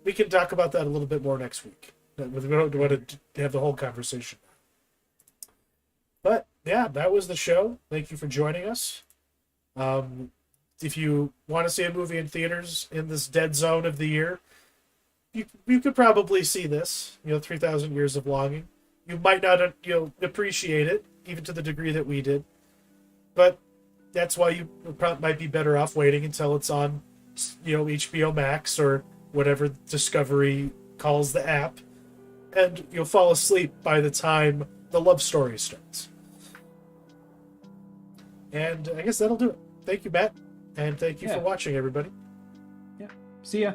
we can talk about that a little bit more next week. We don't want to have the whole conversation. But yeah, that was the show. Thank you for joining us. If you want to see a movie in theaters in this dead zone of the year, you could probably see this. 3,000 Years of Longing. You might not appreciate it even to the degree that we did, but that's why you might be better off waiting until it's on HBO Max or whatever Discovery calls the app, and you'll fall asleep by the time the love story starts. And I guess that'll do it. Thank you, Matt, and thank you for watching, everybody. Yeah. See ya.